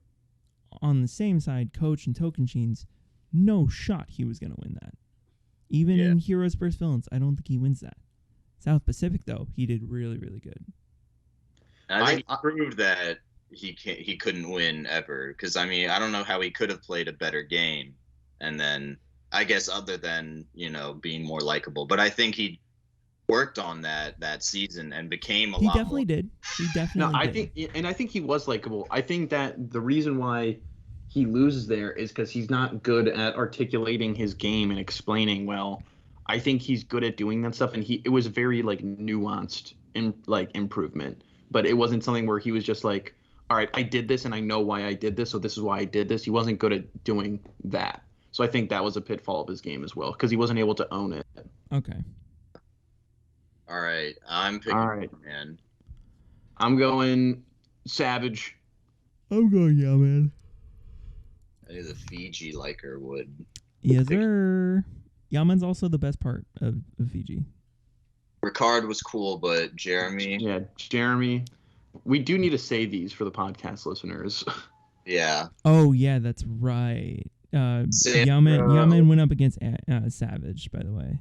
on the same side, Coach and Tokensheens, no shot he was gonna win that. Even in Heroes vs. Villains, I don't think he wins that. South Pacific, though, he did really, really good. I think he proved that he couldn't win ever. Because, I mean, I don't know how he could have played a better game. And then, I guess, other than, being more likable. But I think he worked on that season and became a lot more. He definitely did. I think he was likable. I think that the reason why he loses there is because he's not good at articulating his game and explaining well. I think he's good at doing that stuff, and it was very like nuanced improvement, but it wasn't something where he was just like, all right, I did this and I know why I did this, so this is why I did this. He wasn't good at doing that. So I think that was a pitfall of his game as well, because he wasn't able to own it. Okay. All right, I'm picking man. I'm going Savage. I'm going man. I knew the Fiji liker would. Yes, sir. Yaman's also the best part of Fiji. Ricard was cool, but Jeremy. Yeah, Jeremy. We do need to say these for the podcast listeners. Yeah. Oh, yeah, that's right. Yaman went up against Savage, by the way.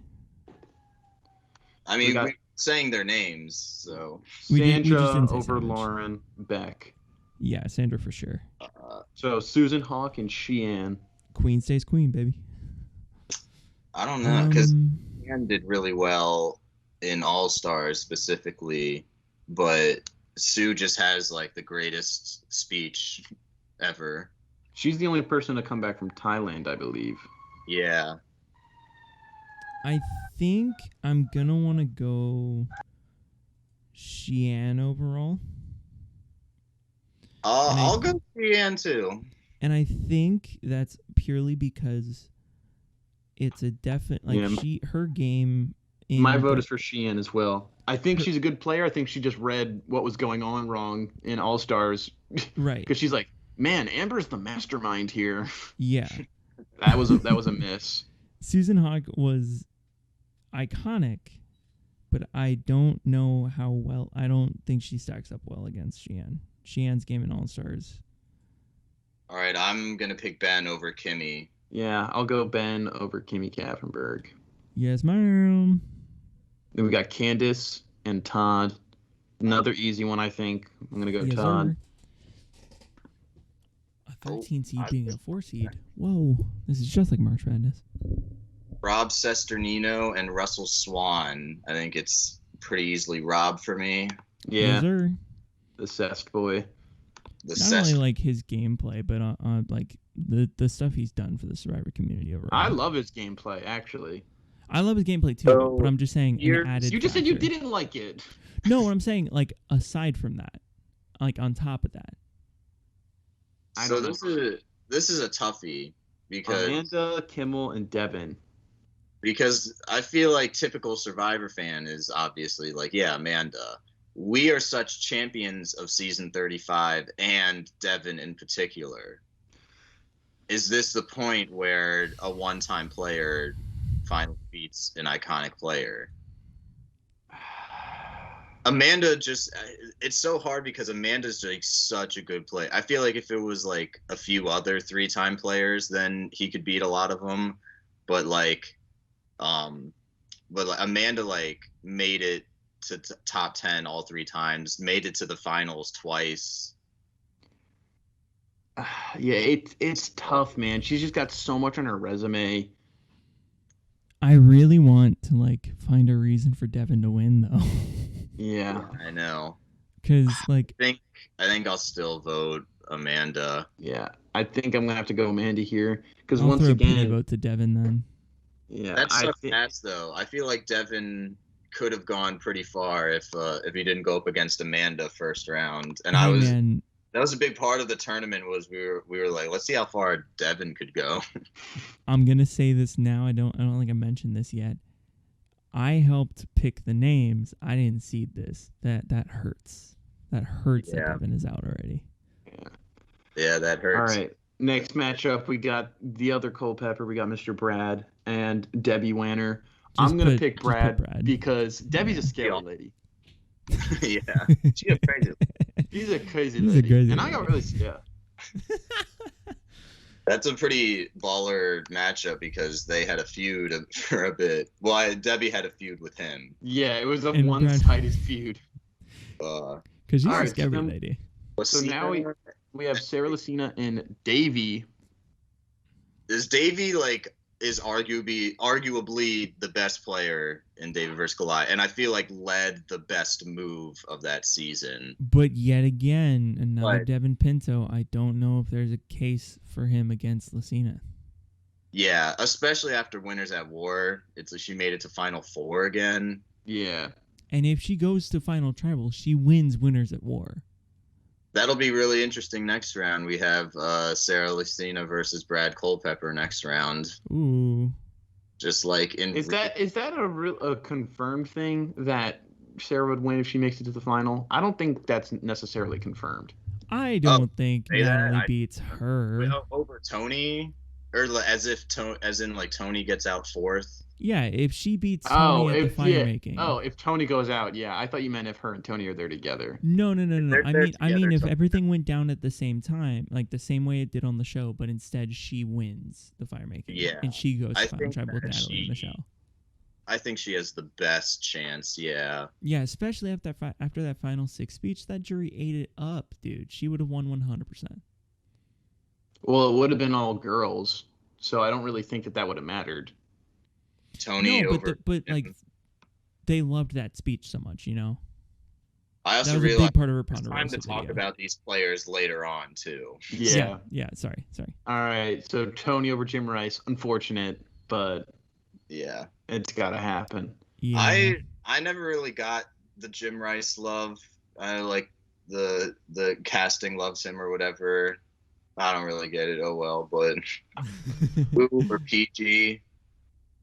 I mean, saying their names. So We just Sandra didn't say over Savage. Lauren Beck. Yeah, Sandra for sure. So Susan Hawk and Sheehan. Queen stays queen, baby. I don't know, because Um, Anne did really well in All Stars specifically, but Sue just has like the greatest speech ever. She's the only person to come back from Thailand, I believe. Yeah. I think I'm gonna want to go Xian overall. I'll go Anne too. And I think that's purely because it's a definite her game. My vote is for Sheehan as well. I think she's a good player. I think she just read what was going on wrong in All Stars. Right. Because she's like, man, Amber's the mastermind here. Yeah. That was a miss. Susan Hogg was iconic, but I don't know how well. I don't think she stacks up well against Xian. Xian's game in All Stars. All right, I'm gonna pick Ben over Kimmy. Yeah, I'll go Ben over Kimmy Kaffenberg. Yes, ma'am. Then we got Candace and Todd. Another easy one, I think. I'm gonna go Yes, Todd. sir. A 13 seed being a 4 seed. Whoa, this is just like March Madness. Rob Sesternino and Russell Swan. I think it's pretty easily Rob for me. Yeah, Yes, sir. the Cest boy. The Not only like his gameplay, but like the stuff he's done for the Survivor community overall. I love his gameplay, actually. I love his gameplay too, So, but I'm just saying an added You just said you factor. didn't like it. No, what I'm saying, like aside from that, like on top of that. I So don't know. this is a toughie because Amanda, Kimmel, and Devin. I feel like typical Survivor fan is obviously like, yeah, Amanda. We are such champions of season 35 and Devin in particular. Is this the point where a one-time player finally beats an iconic player? Amanda it's so hard because Amanda's like such a good player. I feel like if it was like a few other 3-time players, then he could beat a lot of them. But Amanda like made it to top 10 all 3 times, made it to the finals twice. Yeah, it's tough, man. She's just got so much on her resume. I really want to like find a reason for Devin to win though. Yeah. I know. Because like I think I'll still vote Amanda. Yeah. I think I'm gonna have to go Amanda here because I'll once throw a pity again, vote to Devin then. yeah, That I sucks think ass though. I feel like Devin could have gone pretty far if he didn't go up against Amanda first round. And Man, that was a big part of the tournament was we were like, let's see how far Devin could go. I'm gonna say this now. I don't think I mentioned this yet. I helped pick the names. I didn't seed this. That hurts. That hurts that Yeah. Devin is out already. Yeah, that hurts. All right. Next matchup, we got the other Culpepper. We got Mr. Brad and Debbie Wanner. I'm gonna pick just put Brad because Debbie's a scary Yeah. lady. Yeah. She's crazy. She's a crazy She's a lady, crazy and I got lady. really yeah. That's a pretty baller matchup because they had a feud for a bit. Well, Debbie had a feud with him. Yeah, it was a And one-sided feud. Because she's All a right, scary so lady. So now we have Sarah Lucina and Davey. Is Davey is arguably the best player in David vs. Goliath, and I feel like led the best move of that season. But yet again, another But- Devin Pinto. I don't know if there's a case for him against Lucina. Yeah, especially after Winners at War. It's like she made it to Final Four again. Yeah. And if she goes to Final Tribal, she wins Winners at War. That'll be really interesting next round. We have Sarah Lucina versus Brad Culpepper next round. Ooh. Just like in Is that a confirmed thing that Sarah would win if she makes it to the final? I don't think that's necessarily confirmed. I don't think say that. Natalie beats her. over Tony, or as in Tony gets out fourth. Yeah, if she beats Tony at the fire making. Oh, if Tony goes out, yeah. I thought you meant if her and Tony are there together. No. They're I mean together, if so- everything went down at the same time, like the same way it did on the show, but instead she wins the fire making. Yeah, And she goes I to Final think Tribal with that Natalie and she- Michelle. I think she has the best chance. Yeah. Yeah, especially after that final 6 speech, that jury ate it up, dude. She would have won 100%. Well, it would have been all girls, so I don't really think that would have mattered. Tony no, over. but like they loved that speech so much, you know. I also that was a realized big part of her it's time to Ponderosa talk video. about these players later on too. Yeah. Yeah. Sorry. All right. So Tony over Jim Rice, unfortunate, but yeah, it's gotta happen. Yeah. I never really got the Jim Rice love. I like the casting loves him or whatever. I don't really get it. Oh well, but Woo or PG. I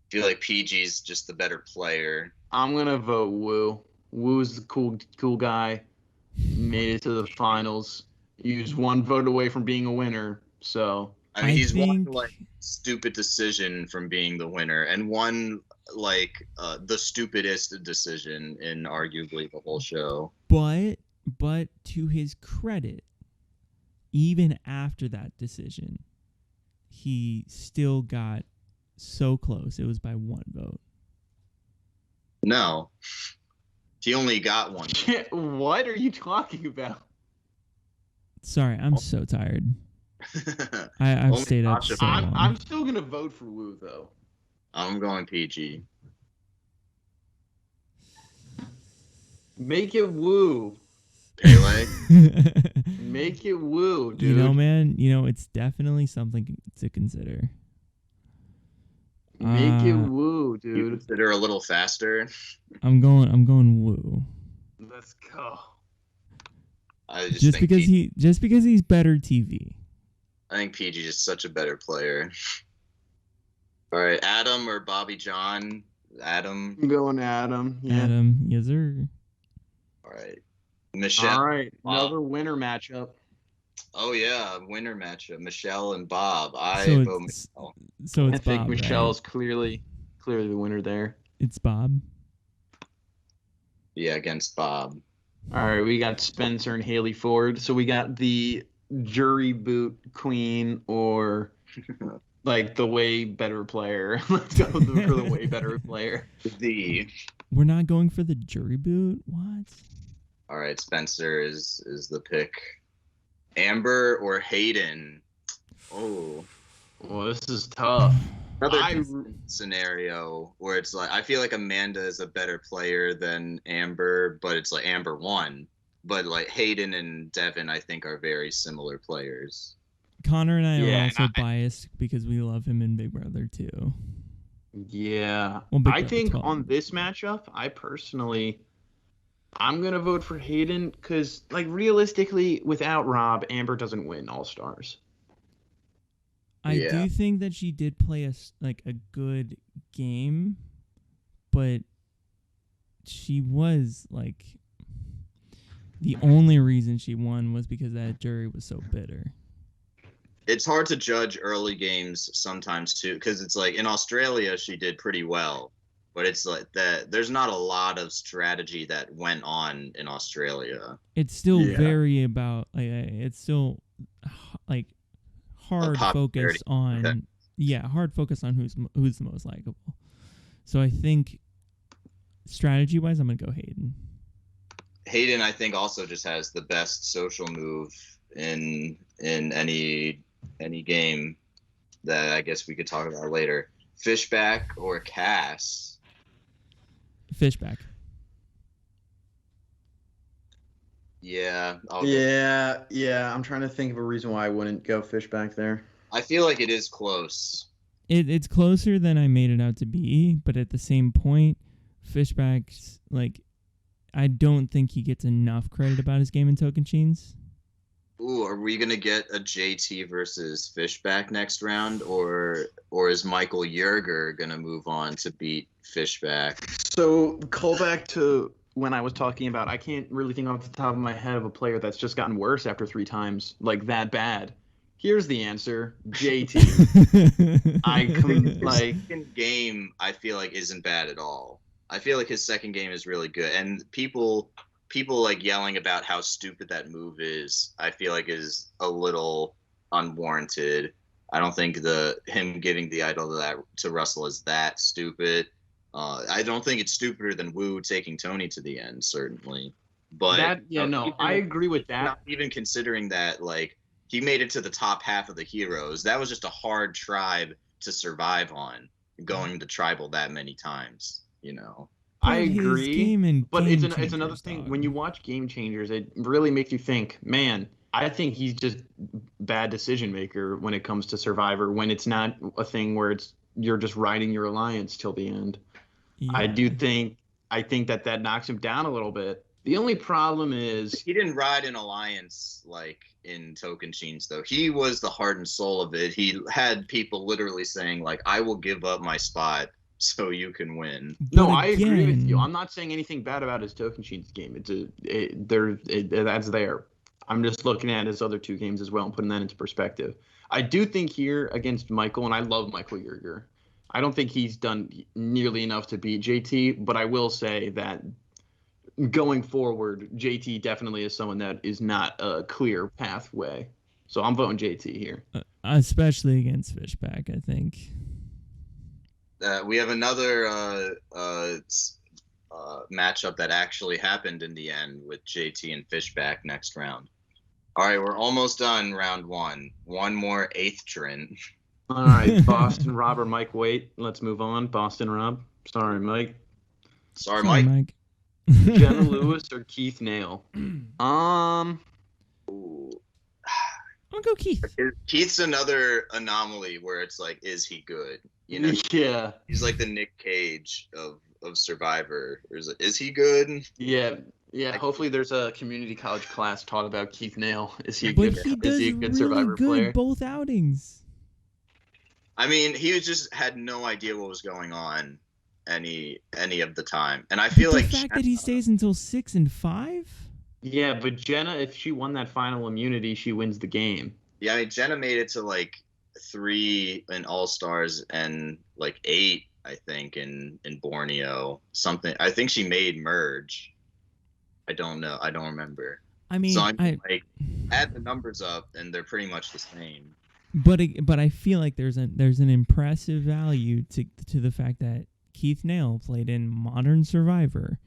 feel like PG's just the better player. I'm gonna vote Woo. Woo's the cool guy. Made it to the finals. He was one vote away from being a winner. So I mean, he's one like stupid decision from being the winner, and one like the stupidest decision in arguably the whole show. But to his credit, even after that decision, he still got so close. It was by 1 vote. No, he only got 1 vote. What are you talking about? Sorry, I'm so tired. I've stayed up so long. I'm still gonna vote for Woo though. I'm going PG. Make it Woo. Pele. Make it Woo, dude. You know, man. It's definitely something to consider. Make it Woo, dude. You consider a little faster. I'm going Woo. Let's go. Just because he's better TV. I think PG is such a better player. All right, Adam or Bobby John? Adam. I'm going Adam. Yeah. Adam, yes sir. All right, Michelle. All right, another winner matchup. Oh yeah, winner matchup. Michelle and Bob. I vote Michelle. So it's I think Bob, Michelle's right? clearly the winner there. It's Bob. Yeah, against Bob. All right, we got Spencer and Haley Ford. So we got the jury boot queen or like the way better player. Let's go for the way better player. We're not going for the jury boot? What? All right, Spencer is the pick. Amber or Hayden? Oh. Well, this is tough. Another scenario where it's like I feel like Amanda is a better player than Amber, but it's like Amber won. But like Hayden and Devin, I think, are very similar players. Connor and I are also biased because we love him in Big Brother too. Yeah. Well, I think on this matchup, I'm going to vote for Hayden because, like, realistically, without Rob, Amber doesn't win All Stars. I do think that she did play a good game, but she was like the only reason she won was because that jury was so bitter. It's hard to judge early games sometimes too, because it's like in Australia she did pretty well, but it's like that there's not a lot of strategy that went on in Australia. It's still very about it's still like hard focus on who's the most likable. So I think strategy wise I'm gonna go Hayden. Hayden I think also just has the best social move in any game that I guess we could talk about later. Fishback or Cass? Fishback. Yeah. Yeah. I'm trying to think of a reason why I wouldn't go Fishback there. I feel like it is close. It's closer than I made it out to be, but at the same point, Fishback's like, I don't think he gets enough credit about his game in Tocantins. Ooh, are we gonna get a JT versus Fishback next round, or is Michael Yerger gonna move on to beat Fishback? So call back to when I was talking about I can't really think off the top of my head of a player that's just gotten worse after 3 times, like that bad. Here's the answer: JT. Second game I feel like isn't bad at all. I feel like his second game is really good, and people like yelling about how stupid that move is, I feel like is a little unwarranted. I don't think him giving the idol to Russell is that stupid. I don't think it's stupider than Wu taking Tony to the end, certainly. But I agree with that. Not even considering that, like, he made it to the top half of the heroes. That was just a hard tribe to survive on, going to tribal that many times. I agree, but it's another thing. When you watch Game Changers, it really makes you think, man, I think he's just bad decision maker when it comes to Survivor, when it's not a thing where you're just riding your alliance till the end. Yeah. I think that knocks him down a little bit. The only problem is he didn't ride an alliance like in Tocantins, though. He was the heart and soul of it. He had people literally saying, like, I will give up my spot so you can win. No, I agree with you. I'm not saying anything bad about his Tocantins game. That's there. I'm just looking at his other two games as well and putting that into perspective. I do think here against Michael, and I love Michael Yerger, I don't think he's done nearly enough to beat JT, but I will say that going forward, JT definitely is someone that is not a clear pathway. So I'm voting JT here. Especially against Fishback, I think. We have another matchup that actually happened in the end with JT and Fishback next round. All right, we're almost done round one. One more eighth trend. All right, Boston Rob or Mike Waite. Let's move on. Boston Rob. Sorry, Mike. Sorry, Mike. Jenna Lewis or Keith Nail? I'll go Keith. Keith's another anomaly where it's like, is he good? Yeah. He's like the Nick Cage of Survivor. Is he good? Yeah. Hopefully, there's a community college class taught about Keith Nail. Is he a good really Survivor player? Both outings. I mean, he just had no idea what was going on any of the time, and I feel like the fact that he stays until 6 and 5. Yeah, but Jenna, if she won that final immunity, she wins the game. Yeah, I mean, Jenna made it to like 3 in All Stars and like 8, I think, in Borneo. Something. I think she made merge. I don't know. I don't remember. I mean, so like add the numbers up, and they're pretty much the same. But I feel like there's an impressive value to the fact that Keith Nail played in Modern Survivor,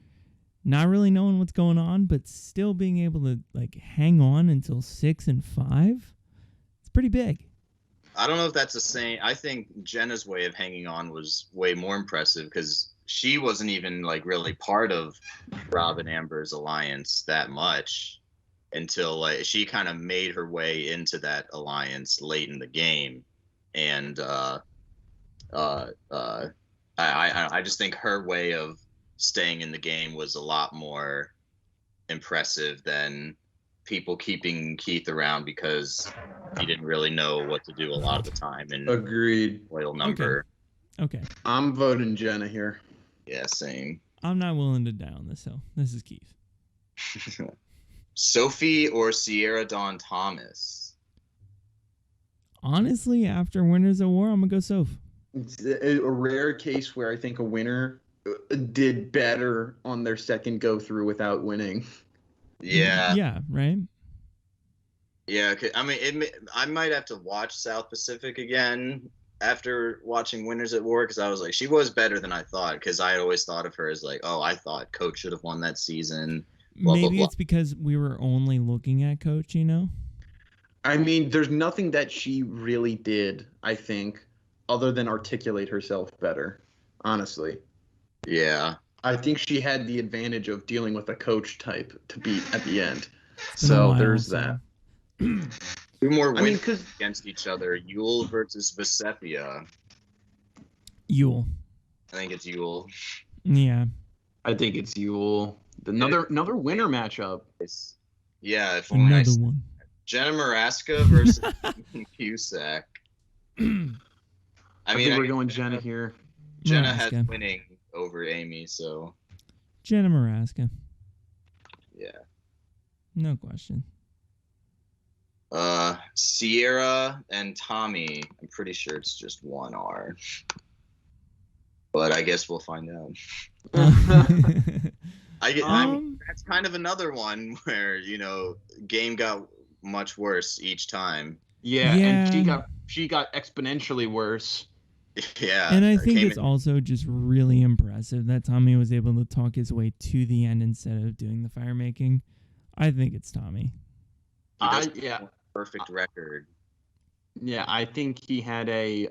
not really knowing what's going on, but still being able to like hang on until 6 and 5. It's pretty big. I don't know if that's the same. I think Jenna's way of hanging on was way more impressive because she wasn't even like really part of Rob and Amber's alliance that much until like she kind of made her way into that alliance late in the game, and I just think her way of staying in the game was a lot more impressive than people keeping Keith around because he didn't really know what to do a lot of the time. And agreed. Loyal number. Okay. I'm voting Jenna here. Yeah, same. I'm not willing to die on this hill. This is Keith. Sophie or Sierra Dawn Thomas? Honestly, after Winners of War, I'm going to go Soph. It's a rare case where I think a winner did better on their second go through without winning. Yeah. Yeah, right? Yeah, I mean, I might have to watch South Pacific again after watching Winners at War because I was like, she was better than I thought because I had always thought of her as like, oh, I thought Coach should have won that season. Blah, Maybe blah, blah. it's because we were only looking at Coach, you know? I mean, there's nothing that she really did, I think, other than articulate herself better, honestly. Yeah. I think she had the advantage of dealing with a coach type to beat at the end. So there's that. Two more wins against each other. Yule versus Vesepia. Yule. I think it's Yule. Yeah. I think it's Yule. Another winner matchup. Yeah. If another one. Jenna Maraska versus Cusack. I mean, we're going Jenna here. Jenna has winning over Amy, so. Jenna Maraska. Yeah. No question. Sierra and Tommy. I'm pretty sure it's just one R. But I guess we'll find out. I mean, that's kind of another one where, game got much worse each time. Yeah, and she got exponentially worse Yeah. And I think it's also just really impressive that Tommy was able to talk his way to the end instead of doing the fire making. I think it's Tommy. Perfect record. Yeah, I think he had a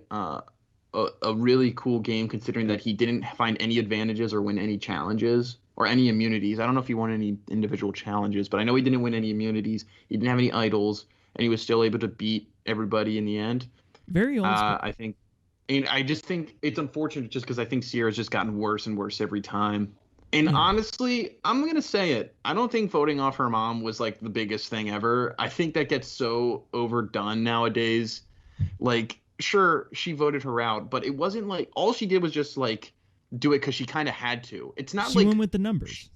really cool game considering that he didn't find any advantages or win any challenges or any immunities. I don't know if he won any individual challenges, but I know he didn't win any immunities. He didn't have any idols, and he was still able to beat everybody in the end. Very old school. I think, and I just think it's unfortunate just because I think Sierra's just gotten worse and worse every time. And honestly, I'm going to say it. I don't think voting off her mom was like the biggest thing ever. I think that gets so overdone nowadays. Like, sure, she voted her out, but it wasn't like all she did was just like do it because she kind of had to. It's not she like went with the numbers.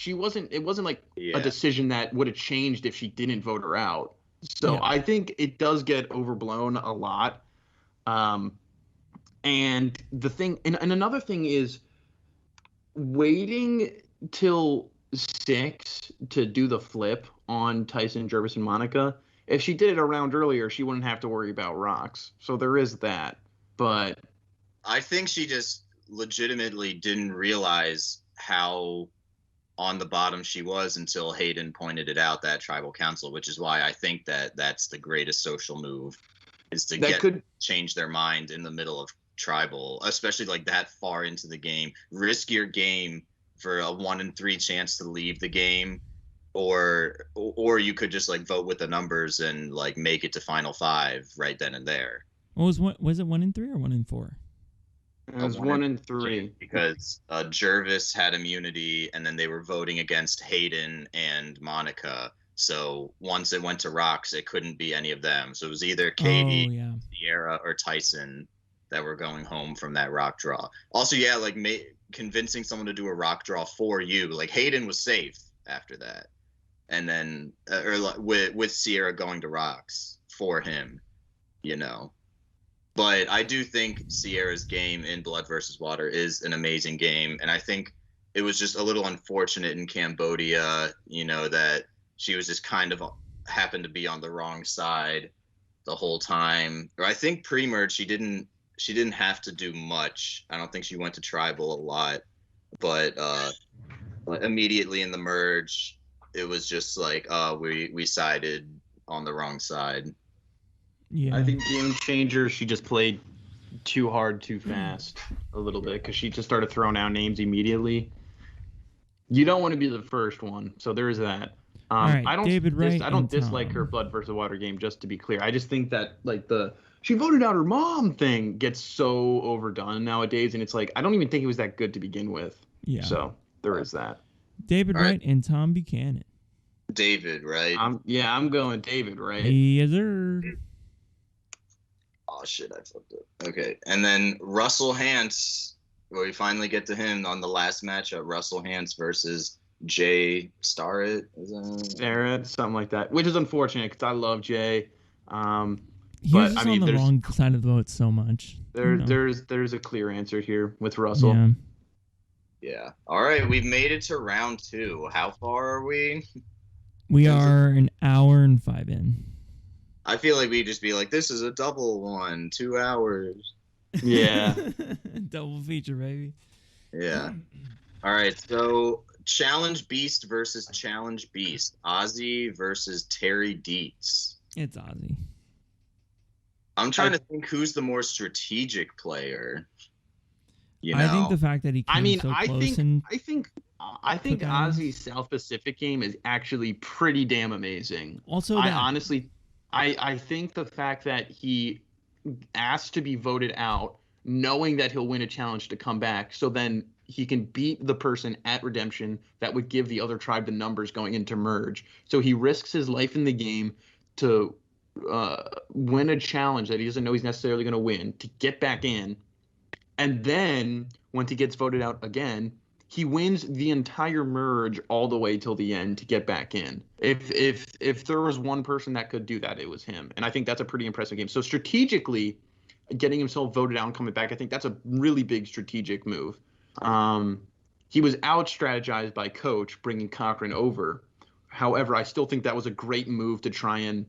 It wasn't like a decision that would have changed if she didn't vote her out. So I think it does get overblown a lot. And the thing, and another thing is waiting till 6 to do the flip on Tyson, Jervis, and Monica. If she did it a round earlier, she wouldn't have to worry about rocks. So there is that. But I think she just legitimately didn't realize how on the bottom she was until Hayden pointed it out, that tribal council, which is why I think that that's the greatest social move, is to change their mind in the middle of tribal, especially like that far into the game. Risk your game for a 1 in 3 chance to leave the game, or you could just like vote with the numbers and like make it to final 5 right then and there. Was it 1 in 3 or 1 in 4? It was 1 in 3 because Jervis had immunity, and then they were voting against Hayden and Monica. So once it went to rocks, it couldn't be any of them. So it was either Katie, Sierra, or Tyson that were going home from that rock draw. Also, like convincing someone to do a rock draw for you. Like Hayden was safe after that, and then with Sierra going to rocks for him, But I do think Sierra's game in Blood versus Water is an amazing game, and I think it was just a little unfortunate in Cambodia, that she was just kind of happened to be on the wrong side the whole time. Or I think pre-merge she didn't have to do much. I don't think she went to tribal a lot, but immediately in the merge, it was just like we sided on the wrong side. Yeah, I think game changer, she just played too hard, too fast a little bit because she just started throwing out names immediately. You don't want to be the first one, so there's that. Right, I don't dislike her Blood versus Water game, just to be clear. I just think that like she voted out her mom thing gets so overdone nowadays, and it's like I don't even think it was that good to begin with. Yeah. So there is that. David Wright and Tom Buchanan. David, right? I'm going David, right? Yes, sir. Oh shit, I fucked up. Okay, and then Russell Hantz, where we finally get to him on the last matchup. Russell Hantz versus Jay Starrett. Starrett, something like that, which is unfortunate because I love Jay. He was just on the wrong side of the vote so much. There's a clear answer here with Russell. Yeah. All right, we've made it to round 2. How far are we? We are an hour and 5 in. I feel like we'd just be like, this is a double one, 2 hours. Yeah. Double feature, baby. Yeah. All right, so Challenge Beast versus Challenge Beast. Ozzy versus Terry Dietz. It's Ozzy. I'm trying to think who's the more strategic player. I think the fact that he came so close I think Ozzy's South Pacific game is actually pretty damn amazing. Also, I think the fact that he asked to be voted out, knowing that he'll win a challenge to come back, so then he can beat the person at Redemption that would give the other tribe the numbers going into merge. So he risks his life in the game to win a challenge that he doesn't know he's necessarily going to win, to get back in. And then once he gets voted out again, he wins the entire merge all the way till the end to get back in. If there was one person that could do that, it was him. And I think that's a pretty impressive game. So strategically, getting himself voted out and coming back, I think that's a really big strategic move. He was out-strategized by Coach, bringing Cochran over. However, I still think that was a great move to try and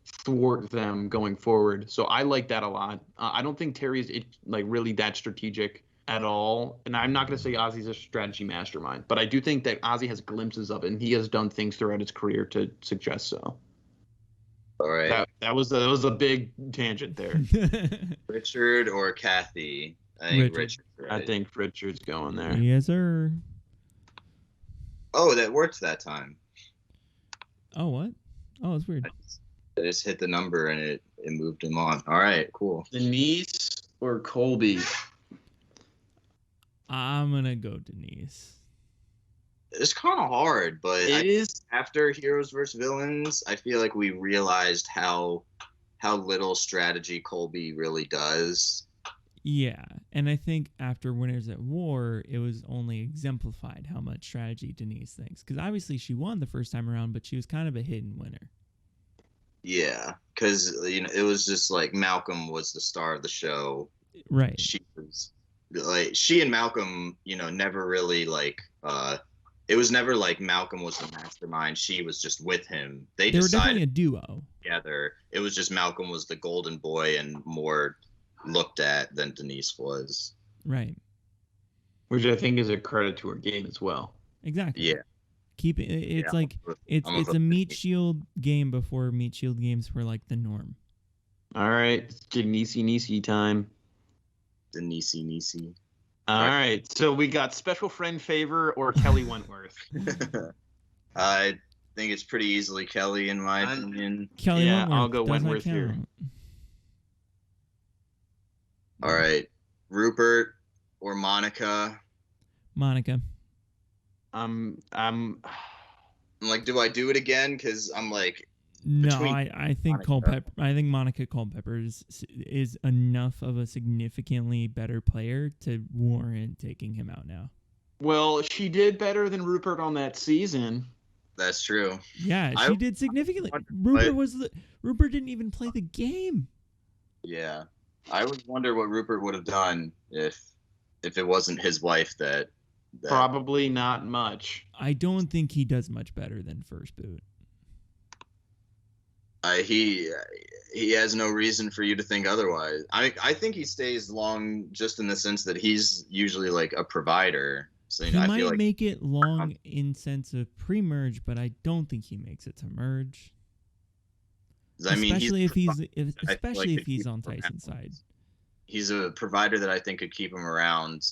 thwart them going forward. So I like that a lot. I don't think Terry's like really that strategic at all. And I'm not going to say Ozzy's a strategy mastermind, but I do think that Ozzy has glimpses of it, and he has done things throughout his career to suggest so. All right. That was a big tangent there. Richard or Kathy? I think Richard. Right? I think Richard's going there. Yes, sir. Oh, that worked that time. Oh, what? Oh, it's weird. I just hit the number and it moved him on. All right, cool. Denise or Colby? I'm gonna go Denise. It's kind of hard, but it is. After Heroes vs. Villains, I feel like we realized how little strategy Colby really does. Yeah, and I think after Winners at War, it was only exemplified how much strategy Denise thinks. Because obviously she won the first time around, but she was kind of a hidden winner. Yeah, because it was just like Malcolm was the star of the show. Right. She was like she and Malcolm, never really like. It was never like Malcolm was the mastermind. She was just with him. They were decided definitely a duo together. It was just Malcolm was the golden boy and more looked at than Denise was. Right. Which I think is a credit to her game as well. Exactly. Yeah. It's like it's a meat shield game before meat shield games were like the norm. All right, it's Denise time. Denise. All right, so we got special friend favor or Kelly Wentworth. I think it's pretty easily Kelly in my opinion. Kelly Wentworth. I'll go Wentworth here. All right, Rupert or Monica? Monica. I'm like, do I do it again? Because I'm like, no, I think Monica Culpepper is enough of a significantly better player to warrant taking him out now. Well, she did better than Rupert on that season. That's true. Yeah, she did significantly. Rupert didn't even play the game. Yeah, I would wonder what Rupert would have done if it wasn't his wife that. Probably not much. I don't think he does much better than First Boot. He has no reason for you to think otherwise. I think he stays long just in the sense that he's usually like a provider. So he might make it long in sense of pre-merge, but I don't think he makes it to merge. Especially if he's on Tyson's side. He's a provider that I think could keep him around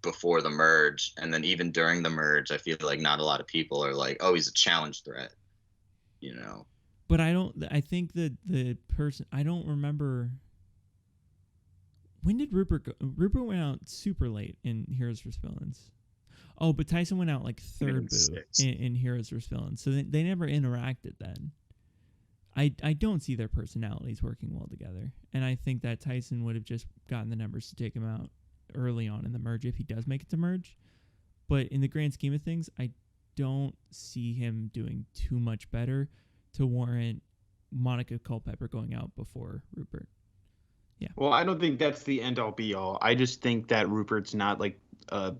before the merge, and then even during the merge, I feel like not a lot of people are like, "Oh, he's a challenge threat," But I think that the person, I don't remember. When did Rupert go? Rupert went out super late in Heroes vs. Villains. Oh, but Tyson went out like third boot in Heroes vs. Villains. So they never interacted then. I don't see their personalities working well together. And I think that Tyson would have just gotten the numbers to take him out early on in the merge if he does make it to merge. But in the grand scheme of things, I don't see him doing too much better to warrant Monica Culpepper going out before Rupert. Yeah. Well, I don't think that's the end all be all. I just think that Rupert's not like a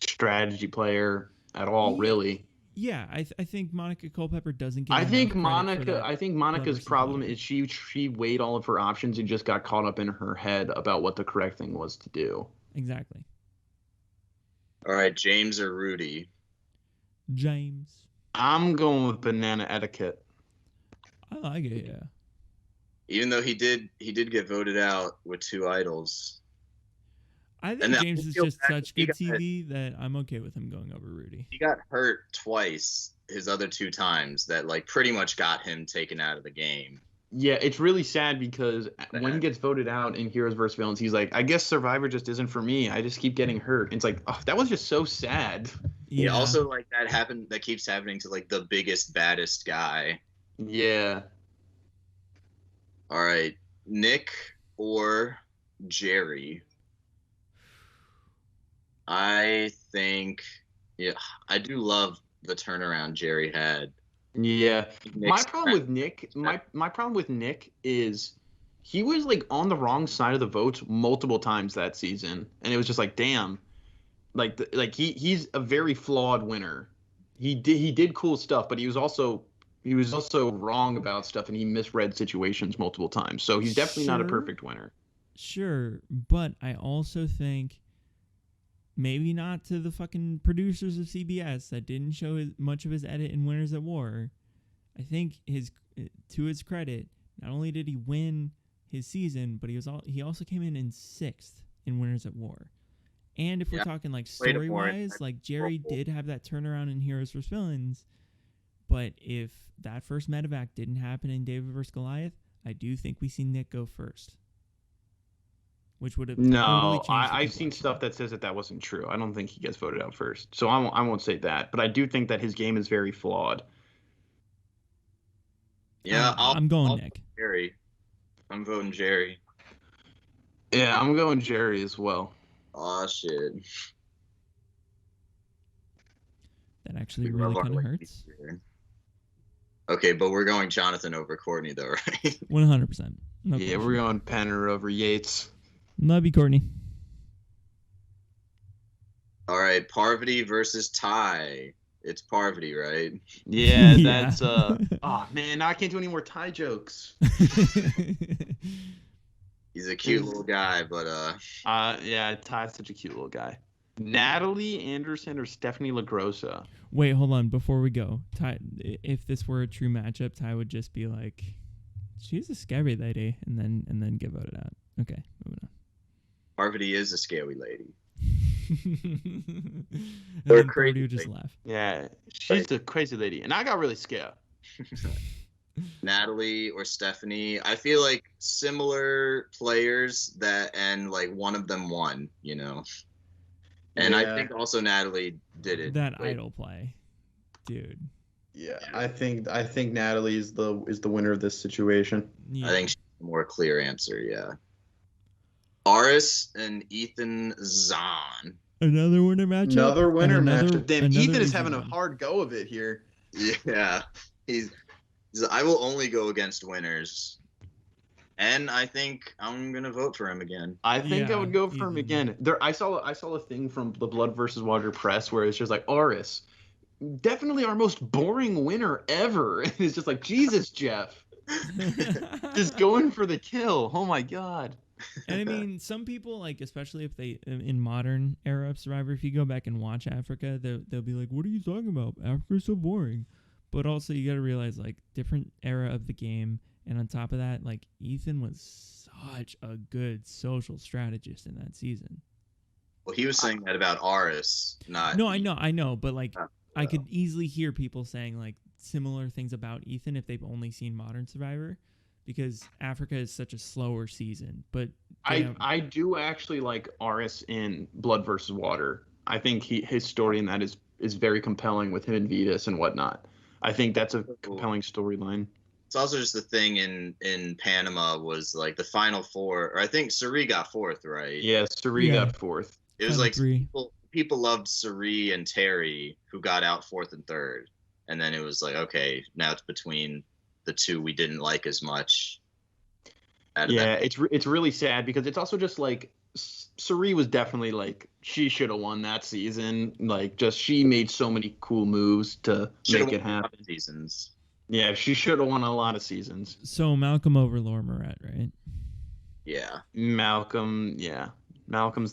strategy player at all, really. Yeah, I think Monica Culpepper doesn't get. I think Monica's problem is she weighed all of her options and just got caught up in her head about what the correct thing was to do. Exactly. All right, James or Rudy? James. I'm going with banana etiquette. I like it, yeah. Even though he did get voted out with 2 idols. I think James is just such good TV that I'm okay with him going over Rudy. He got hurt twice his other 2 times that like pretty much got him taken out of the game. Yeah, it's really sad because when he gets voted out in Heroes vs. Villains, he's like, I guess Survivor just isn't for me. I just keep getting hurt. And it's like, oh, that was just so sad. Yeah. Also, like that keeps happening to like the biggest, baddest guy. Yeah. All right, Nick or Jerry? I think, yeah, I do love the turnaround Jerry had. Yeah. My problem with Nick is he was like on the wrong side of the votes multiple times that season, and it was just like, damn, he's a very flawed winner. He did cool stuff, but he was also he was also wrong about stuff, and he misread situations multiple times. So he's definitely not a perfect winner. Sure, but I also think maybe not to the fucking producers of CBS that didn't show much of his edit in Winners at War. I think to his credit, not only did he win his season, but he also came in 6th in Winners at War. And if we're talking like story-wise, like Jerry did have that turnaround in Heroes vs. Villains, but if that first medevac didn't happen in David vs. Goliath, I do think we see Nick go first. Which would have totally changed. I've seen stuff that says that wasn't true. I don't think he gets voted out first. So I won't say that. But I do think that his game is very flawed. Yeah, I'm going Nick. Jerry. I'm voting Jerry. Yeah, I'm going Jerry as well. Aw, shit. That actually really kind of hurts. Okay, but we're going Jonathan over Courtney, though, right? 100%. Yeah, we're going Penner over Yates. Love you, Courtney. All right, Parvati versus Ty. It's Parvati, right? Yeah, that's oh man, now I can't do any more Ty jokes. He's a cute little guy, but yeah, Ty's such a cute little guy. Natalie Anderson or Stephanie LaGrossa? Wait, hold on. Before we go, Ty, if this were a true matchup, Ty would just be like, "She's a scary lady," and then get voted out. Okay, moving on. Parvati is a scary lady. Or crazy. Would just laugh. Yeah, she's a crazy lady, and I got really scared. Natalie or Stephanie, I feel like similar players and like one of them won, you know. And I think also Natalie did it. That idol play, dude. Yeah, I think Natalie is the winner of this situation. Yeah. I think she's a more clear answer. Yeah. Aris and Ethan Zahn. Another winner matchup. Another winner matchup. Damn, Ethan is having a hard go of it here. Yeah, I will only go against winners. And I think I'm gonna vote for him again. I think I would go for him again. I saw a thing from the Blood versus Water press where it's just like Aris, definitely our most boring winner ever. And it's just like, Jesus, Jeff, just going for the kill. Oh my god. And I mean, some people, like, especially if they in modern era of Survivor, if you go back and watch Africa, they'll be like, "What are you talking about? Africa's so boring." But also, you got to realize, like, different era of the game. And on top of that, like, Ethan was such a good social strategist in that season. Well, he was saying that about Aris, not... No, I know. But, like, I could easily hear people saying, like, similar things about Ethan if they've only seen Modern Survivor. Because Africa is such a slower season. But I do actually like Aris in Blood versus Water. I think his story in that is very compelling with him and Vetus and whatnot. I think that's a compelling storyline. It's also just the thing in Panama was like the final four, or I think Suri got fourth, right? Yeah, Suri got fourth. It was like people loved Suri and Terry, who got out fourth and third, and then it was like, okay, now it's between the two we didn't like as much. Yeah, it's really sad because it's also just like Suri was definitely like she should have won that season. Like, just she made so many cool moves to make it happen. Seasons. Yeah, she should have won a lot of seasons. So Malcolm over Laura Moret, right? Yeah. Malcolm's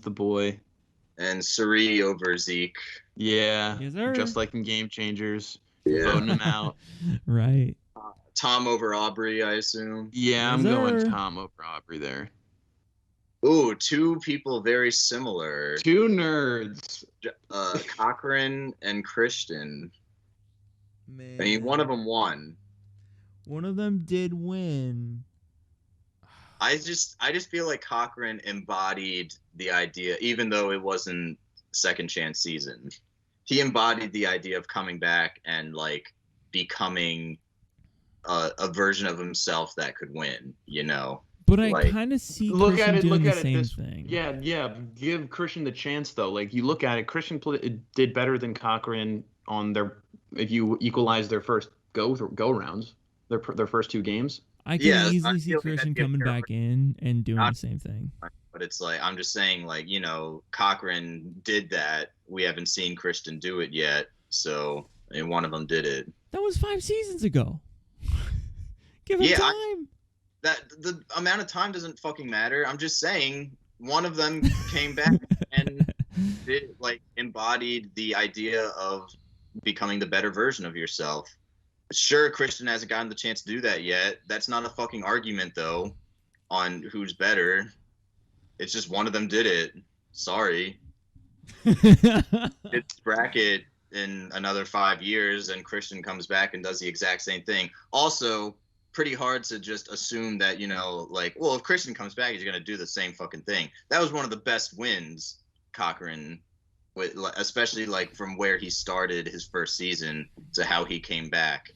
the boy. And Suri over Zeke. Yeah. Yes, just like in Game Changers. Yeah. Voting him out. Right. Tom over Aubrey, I assume. Yeah, I'm going Tom over Aubrey there. Ooh, two people very similar. Two nerds. Cochran and Christian. Man. I mean, one of them won. One of them did win. I just feel like Cochran embodied the idea, even though it wasn't second chance season. He embodied the idea of coming back and like becoming a version of himself that could win, you know. But I kind of see Christian doing the same thing. Yeah. Give Christian the chance though. Like, you look at it, Christian did better than Cochran on their. If you equalize their first go rounds, their first two games. I can easily see Christian coming back in and doing the same thing. But it's like, I'm just saying, like, you know, Cochran did that. We haven't seen Christian do it yet, so one of them did it. That was 5 seasons ago. Give him time. The amount of time doesn't fucking matter. I'm just saying one of them came back and embodied the idea of becoming the better version of yourself. Sure, Christian hasn't gotten the chance to do that yet. That's not a fucking argument, though, on who's better. It's just one of them did it. Sorry. It's bracket in another 5 years, and Christian comes back and does the exact same thing. Also, pretty hard to just assume that, if Christian comes back, he's going to do the same fucking thing. That was one of the best wins, Cochran, especially from where he started his first season to how he came back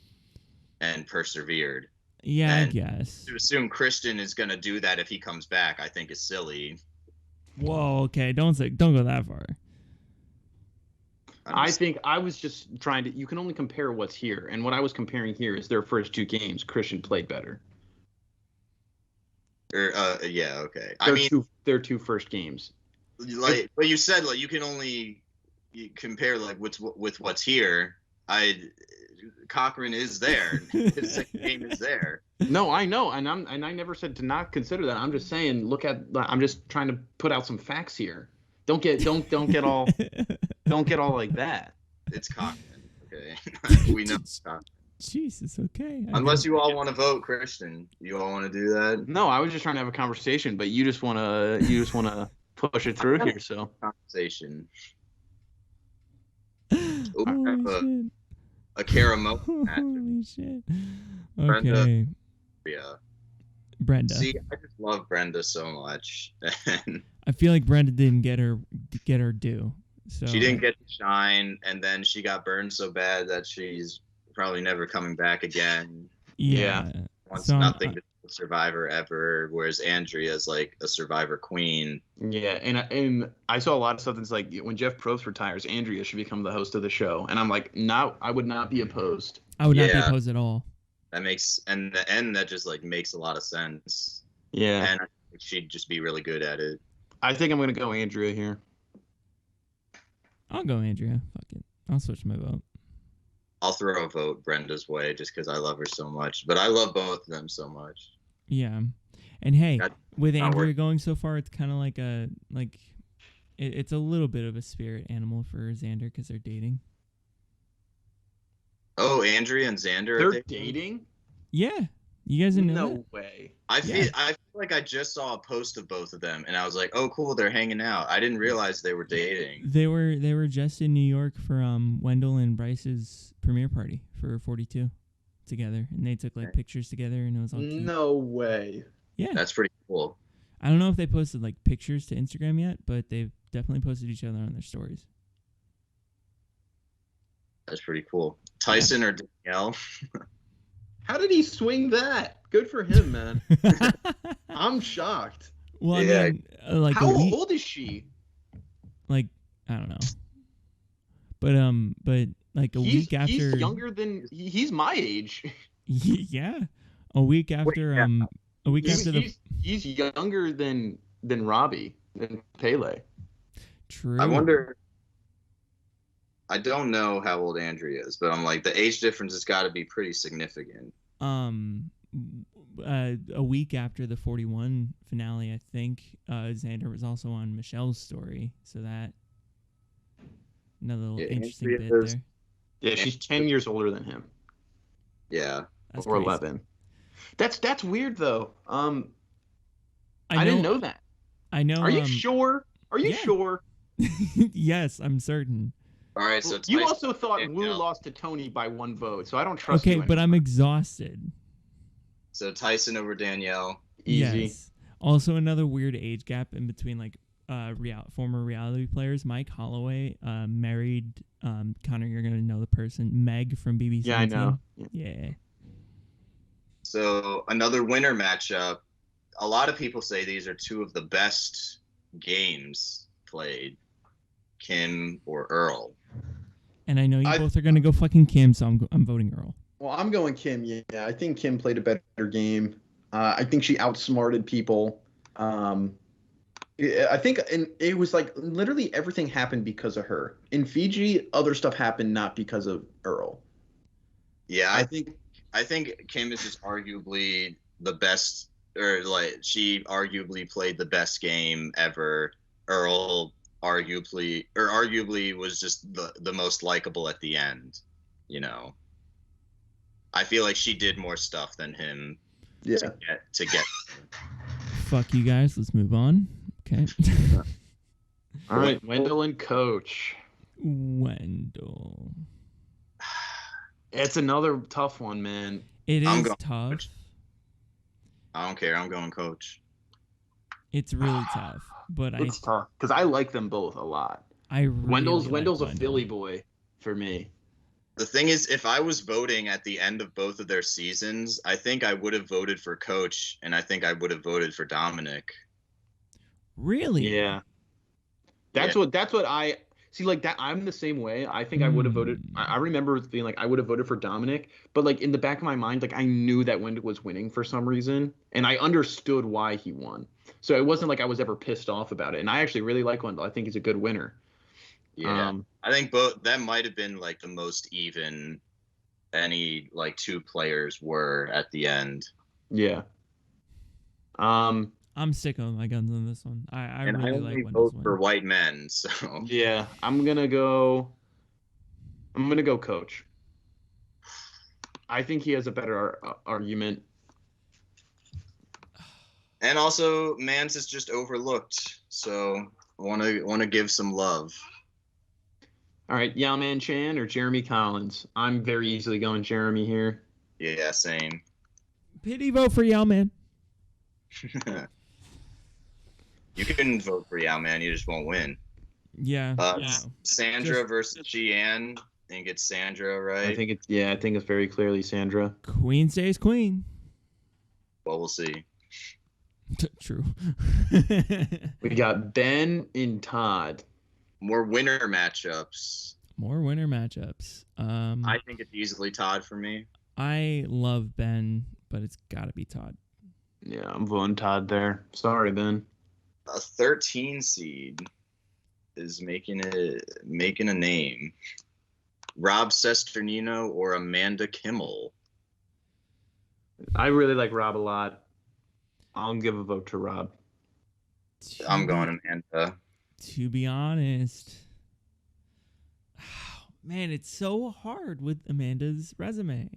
and persevered. Yeah, and I guess. To assume Christian is going to do that if he comes back, I think is silly. Whoa, okay, don't go that far. I think I was just trying to. You can only compare what's here, and what I was comparing here is their first 2 games. Christian played better. Yeah, okay. Their 2 first games. But you said you can only compare with what's here. Cochran is there. His second game is there. No, I know, and I never said to not consider that. I'm just saying, I'm just trying to put out some facts here. Don't get all like that. It's Cochran, okay? We know it's Cochran. Jesus, okay. Unless you all want to vote Christian, you all want to do that? No, I was just trying to have a conversation, but you just wanna push it through here. So conversation. Holy shit. A Karamo. Holy shit. Brenda. Okay. Yeah. Brenda. See, I just love Brenda so much. I feel like Brenda didn't get her due. So she didn't get to shine, and then she got burned so bad that she's probably never coming back again. Yeah. Wants nothing to do with Survivor ever, whereas Andrea's a Survivor queen. Yeah, and I saw a lot of stuff that's when Jeff Probst retires, Andrea should become the host of the show, and I'm like, no, I would not be opposed. I would not be opposed at all. That makes that just makes a lot of sense. Yeah, and I think she'd just be really good at it. I think I'm gonna go Andrea here. I'll go Andrea. Fuck it. I'll switch my vote. I'll throw a vote Brenda's way just because I love her so much. But I love both of them so much. Yeah. And hey, with Andrea going so far, it's kind of it's a little bit of a spirit animal for Xander because they're dating. Oh, Andrea and Xander they're dating? Yeah. You guys didn't know that? No way. I feel like I just saw a post of both of them and I was like, oh cool, they're hanging out. I didn't realize they were dating. They were just in New York for Wendell and Bryce's premiere party for 42 together, and they took pictures together, and it was all cute. No way. Yeah. That's pretty cool. I don't know if they posted pictures to Instagram yet, but they've definitely posted each other on their stories. That's pretty cool. Tyson or Danielle? How did he swing that? Good for him, man. I'm shocked. Well, yeah. I mean, how old is she? I don't know. But a week after, he's younger than he's my age. Yeah, a week after he's younger than Robbie, than Pele. True. I wonder. I don't know how old Andrea is, but I'm the age difference has got to be pretty significant. A week after the 41 finale, I think Xander was also on Michelle's story, so that another little interesting bit there. Yeah, she's 10 years older than him. Yeah, that's or crazy. 11. That's weird though. I didn't know that. I know. Are you sure? Are you sure? Yes, I'm certain. All right, so you also thought Wu lost to Tony by 1 vote, so I don't trust you. Okay, but I'm exhausted. So Tyson over Danielle. Easy. Yes. Also, another weird age gap in between former reality players. Mike Holloway married Connor. You're gonna know the person, Meg from BBC. Yeah, I know. Yeah. So another winner matchup. A lot of people say these are 2 of the best games played, Kim or Earl. And I know you both are gonna go fucking Kim, so I'm voting Earl. Well, I'm going Kim. Yeah, I think Kim played a better game. I think she outsmarted people. I think, and it was literally everything happened because of her. In Fiji, other stuff happened not because of Earl. Yeah, I think Kim is just arguably the best, or like she arguably played the best game ever. Earl arguably was just the most likable at the end. You know, I feel like she did more stuff than him. Yeah. To get. Fuck you guys. Let's move on. Okay. All right, Wendell and Coach. Wendell. It's another tough one, man. It I'm is going tough. Coach. I don't care. I'm going Coach. It's really tough, but It's tough because I like them both a lot. I really Wendell's a like Philly boy for me. The thing is, if I was voting at the end of both of their seasons, I think I would have voted for Coach, and I think I would have voted for Dominic. Really? Yeah. That's what I see. Like that, I'm the same way. I think I would have voted. I remember being like, I would have voted for Dominic, but like in the back of my mind, like I knew that Wendell was winning for some reason, and I understood why he won. So it wasn't like I was ever pissed off about it. And I actually really like Wendell. I think he's a good winner. Yeah, I think both that might have been like the most even any like two players were at the end. Yeah. I'm sticking with my guns on this one. I and really I only like Wendell's vote for win. white men, so Yeah, I'm gonna go Coach. I think he has a better argument. And also, Mans is just overlooked, so want to give some love. All right, Yao Man Chan or Jeremy Collins? I'm very easily going Jeremy here. Yeah, same. Pity vote for Yao Man. You can vote for Yao Man, you just won't win. Yeah. Sandra versus Jian. I think it's Sandra, right? I think it's very clearly Sandra. Queen stays queen. Well, we'll see. True. We got Ben and Todd. More winner matchups. I think it's easily Todd for me. I love Ben, but it's got to be Todd. Yeah, I'm voting Todd there. Sorry, Ben. A 13 seed is making a name. Rob Sesternino or Amanda Kimmel? I really like Rob a lot. I'll give a vote to Rob. I'm going Amanda. To be honest, man, it's so hard with Amanda's resume.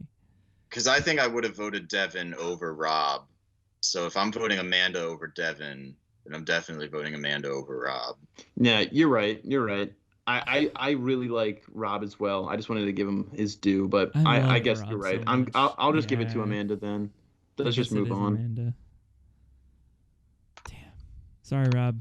Because I think I would have voted Devin over Rob. So if I'm voting Amanda over Devin, then I'm definitely voting Amanda over Rob. Yeah, you're right. I really like Rob as well. I just wanted to give him his due, but I guess Rob you're right. so I'll just give it to Amanda then. Let's just move on. Amanda. Damn. Sorry, Rob.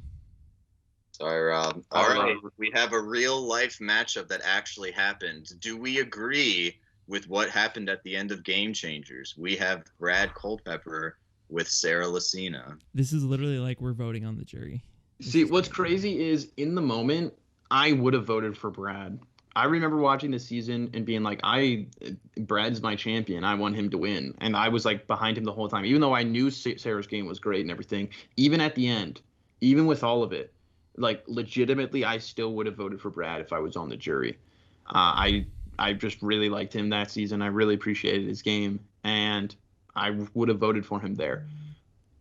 All right. We have a real life matchup that actually happened. Do we agree with what happened at the end of Game Changers? We have Brad Culpepper with Sarah Lacina. This is literally like we're voting on the jury. See, what's crazy is in the moment, I would have voted for Brad. I remember watching the season and being like, Brad's my champion. I want him to win. And I was like behind him the whole time, even though I knew Sarah's game was great and everything. Even at the end, even with all of it, like legitimately, I still would have voted for Brad if I was on the jury. I just really liked him that season. I really appreciated his game, and I would have voted for him there.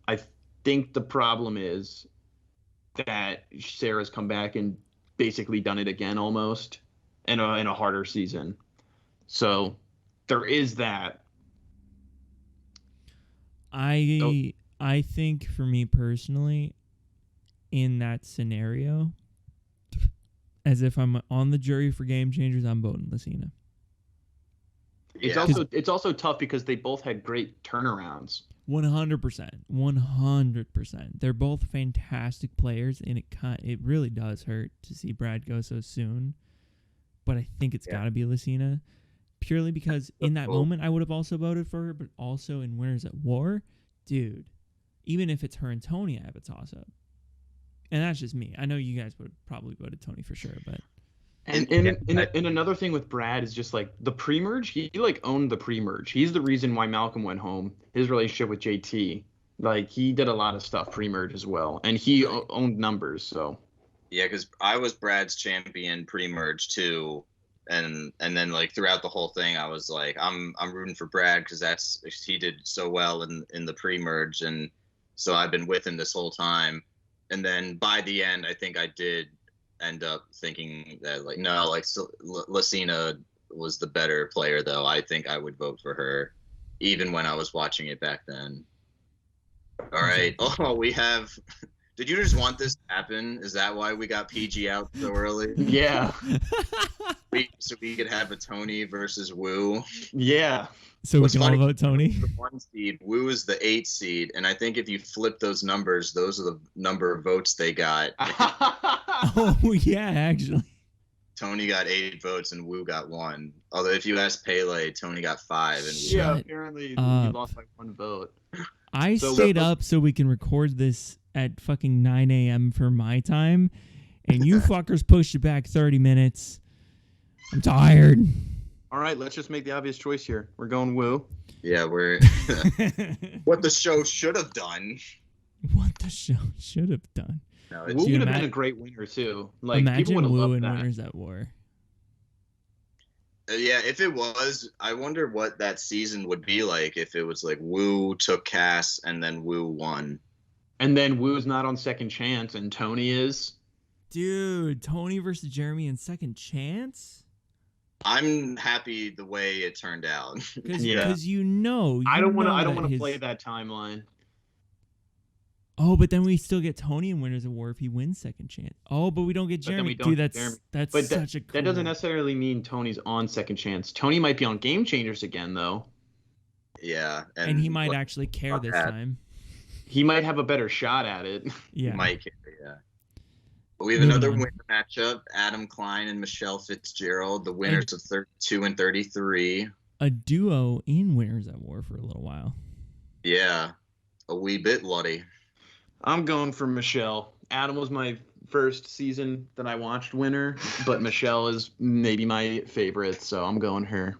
I think the problem is that Sarah's come back and basically done it again almost in a harder season. So there is that. I think for me personally, in that scenario, as if I'm on the jury for Game Changers, I'm voting Lacina. It's also tough because they both had great turnarounds. 100%. They're both fantastic players, and it really does hurt to see Brad go so soon. But I think it's got to be Lacina, purely because in that moment I would have also voted for her, but also in Winners at War, dude, even if it's her and Tony, I have a toss-up. And that's just me. I know you guys would have probably voted Tony for sure, but... And another thing with Brad is just like the pre-merge, he like owned the pre-merge. He's the reason why Malcolm went home. His relationship with JT, like he did a lot of stuff pre-merge as well, and he owned numbers. So yeah, because I was Brad's champion pre-merge too, and then like throughout the whole thing, I was like, I'm rooting for Brad because he did so well in the pre-merge, and so I've been with him this whole time. And then by the end, I think I did end up thinking that like no, like so, Lucina was the better player, though. I think I would vote for her, even when I was watching it back then. All right. Oh, we have. Did you just want this to happen? Is that why we got PG out so early? Yeah. So we could have a Tony versus Wu. Yeah. So we can all vote Tony. The 1 seed, Wu is the 8 seed, and I think if you flip those numbers, those are the number of votes they got. Oh yeah, actually. Tony got 8 votes and Wu got 1. Although if you ask Pele, Tony got 5 and Wu yeah, apparently he lost by 1 vote. I stayed up so we can record this at fucking 9 a.m. for my time, and you fuckers pushed it back 30 minutes. I'm tired. All right, let's just make the obvious choice here. We're going Wu. Yeah, we're what the show should have done. What the show should have done. No, Wu would have been a great winner too. Like imagine people Wu would and love that. Winners at War. Yeah, if it was, I wonder what that season would be like if it was like Wu took Cass and then Wu won. And then Wu's not on Second Chance and Tony is. Dude, Tony versus Jeremy in Second Chance? I'm happy the way it turned out. Because Yeah. you know I don't want to his... play that timeline. Oh, but then we still get Tony in Winners of War if he wins Second Chance. Oh, but we don't get Jeremy. Dude, that's But such a cool... That doesn't necessarily mean Tony's on Second Chance. Tony might be on Game Changers again, though. Yeah. And he might actually care this time. He might have a better shot at it. He Yeah. might care, yeah. But we have another winner matchup, Adam Klein and Michelle Fitzgerald, the winners of 32 and 33. A duo in Winners at War for a little while. Yeah. A wee bit bloody. I'm going for Michelle. Adam was my first season that I watched winner, but Michelle is maybe my favorite, so I'm going her.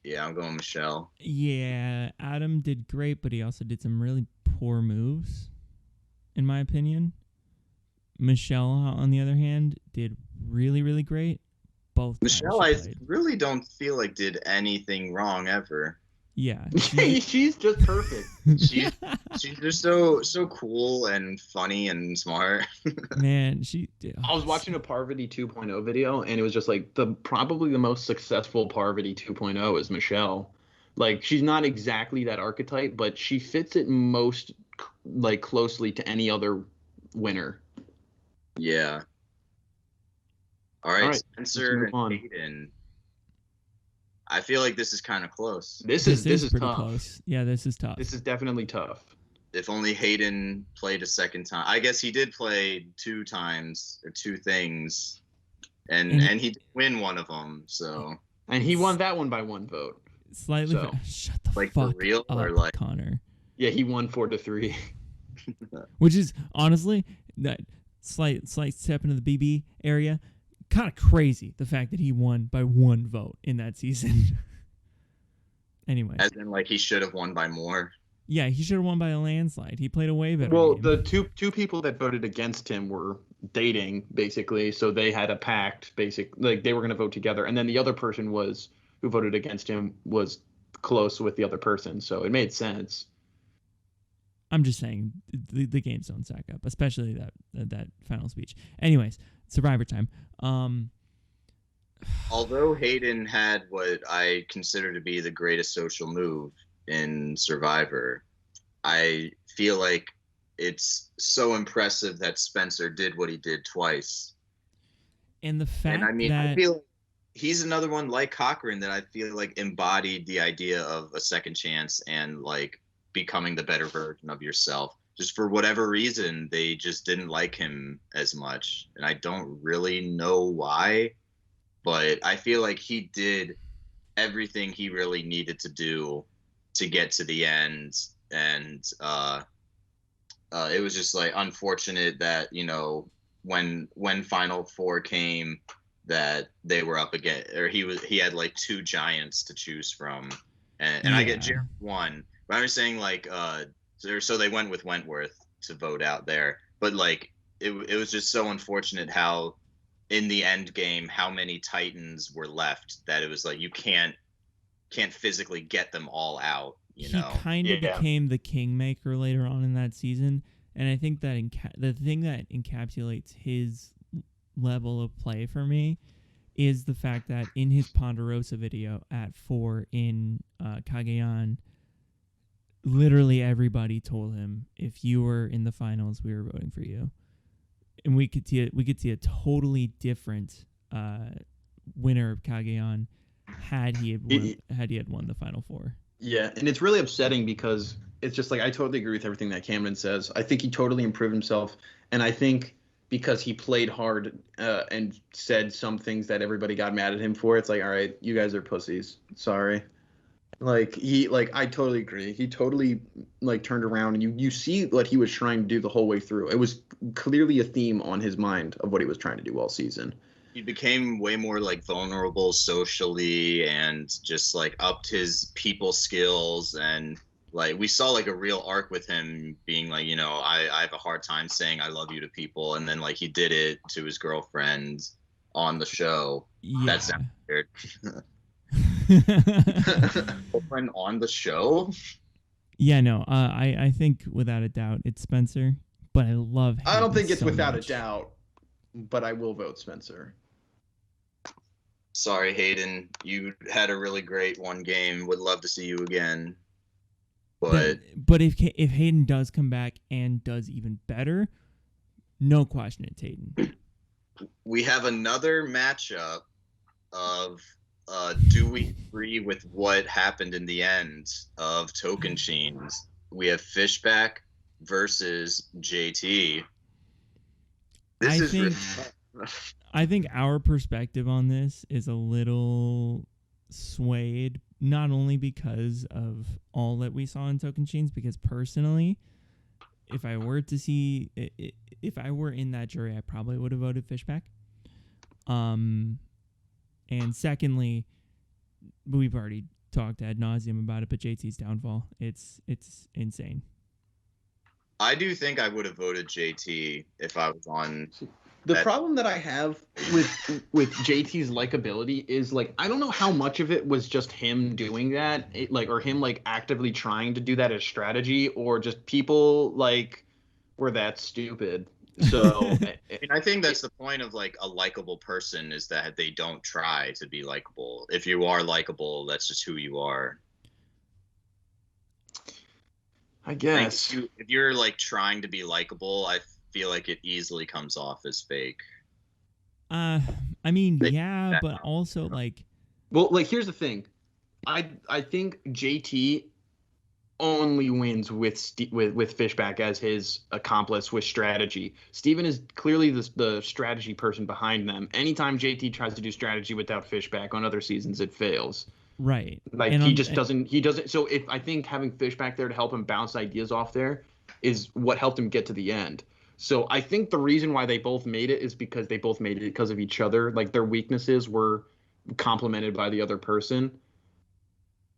Yeah, I'm going Michelle. Yeah, Adam did great, but he also did some really poor moves, in my opinion. Michelle, on the other hand, did really, really great. Both. Michelle, I really don't feel like did anything wrong ever. Yeah, she's just perfect. She's just so cool and funny and smart. Man, I was watching a Parvati 2.0 video, and it was just like probably the most successful Parvati 2.0 is Michelle. Like, she's not exactly that archetype, but she fits it most like closely to any other winner. Yeah. All right, Spencer and Hayden. I feel like this is kind of close. This is pretty tough. close. Yeah, this is tough. This is definitely tough. If only Hayden played a second time. I guess he did play 2 times or 2 things, and he did win one of them. So. And he won that one by 1 vote. Slightly. So, shut the like fuck for real up, or like Connor. Yeah, he won 4-3. Which is honestly that slight step into the BB area. Kind of crazy, the fact that he won by 1 vote in that season. Anyway. As in, like, he should have won by more. Yeah, he should have won by a landslide. He played a way better Well, game. the two people that voted against him were dating, basically, so they had a pact, like they were going to vote together, and then the other person who voted against him was close with the other person, so it made sense. I'm just saying the games don't stack up, especially that final speech. Anyways, Survivor time. Although Hayden had what I consider to be the greatest social move in Survivor, I feel like it's so impressive that Spencer did what he did twice. And the fact I that feel like he's another one like Cochran that I feel like embodied the idea of a second chance and like becoming the better version of yourself. Just for whatever reason, they just didn't like him as much. And I don't really know why, but I feel like he did everything he really needed to do to get to the end. And it was just like unfortunate that, you know, when Final Four came, that they were up again, or he had like 2 giants to choose from. And I get Jeremy won. But I'm just saying, like, so they went with Wentworth to vote out there. But, like, it was just so unfortunate how in the end game how many Titans were left, that it was like you can't physically get them all out, you know. He kind of became the kingmaker later on in that season, and I think that the thing that encapsulates his level of play for me is the fact that in his Ponderosa video at 4 in Cagayan, literally everybody told him, if you were in the finals, we were voting for you. And we could see a totally different winner of Cagayan had he had won the Final Four. Yeah, and it's really upsetting because it's just like I totally agree with everything that Camden says. I think he totally improved himself, and I think because he played hard and said some things that everybody got mad at him for, it's like, all right, you guys are pussies. Sorry. I totally agree. He totally turned around, and you see what he was trying to do the whole way through. It was clearly a theme on his mind of what he was trying to do all season. He became way more vulnerable socially, and just upped his people skills, and we saw a real arc with him being I have a hard time saying I love you to people, and then he did it to his girlfriend on the show. Yeah. That sounds weird. Girlfriend on the show? Yeah, no. I think without a doubt it's Spencer, but I love Hayden. I don't think it's so without much. a doubt, but I will vote Spencer. Sorry, Hayden. You had a really great one game. Would love to see you again. But if Hayden does come back and does even better, no question it's Hayden. We have another matchup of do we agree with what happened in the end of Token Chains? We have Fishback versus JT. I think our perspective on this is a little swayed, not only because of all that we saw in Token Chains, because personally, if I were in that jury, I probably would have voted Fishback. And secondly, we've already talked ad nauseum about it, but JT's downfall, it's insane. I do think I would have voted JT if I was on. The problem that I have with JT's likability is I don't know how much of it was just him doing that, or him actively trying to do that as strategy, or just people were that stupid. So I think that's the point of a likable person, is that they don't try to be likable. If you are likable, that's just who you are. I guess if you're trying to be likable, I feel like it easily comes off as fake. I mean, yeah, but also well, here's the thing. I think JT only wins with Fishback as his accomplice with strategy. Steven is clearly the strategy person behind them. Anytime JT tries to do strategy without Fishback on other seasons, it fails. Right. He doesn't. So I think having Fishback there to help him bounce ideas off there is what helped him get to the end. So I think the reason why they both made it is because they both made it because of each other. Their weaknesses were complemented by the other person.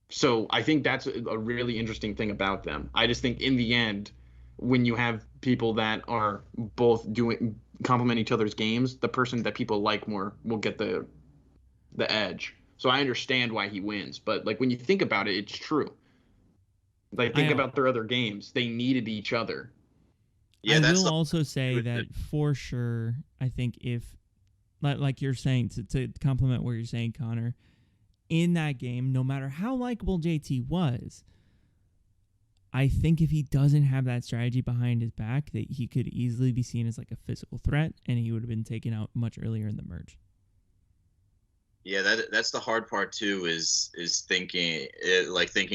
So I think that's a really interesting thing about them. I just think in the end, when you have people that are both complement each other's games, the person that people like more will get the edge. So I understand why he wins. But when you think about it, it's true. Think about their other games. They needed each other. Yeah, I will also say that for sure, I think if, like you're saying, to complement what you're saying, Connor, in that game, no matter how likable JT was, I think if he doesn't have that strategy behind his back, that he could easily be seen as a physical threat, and he would have been taken out much earlier in the merge. Yeah, that's the hard part too. Is thinking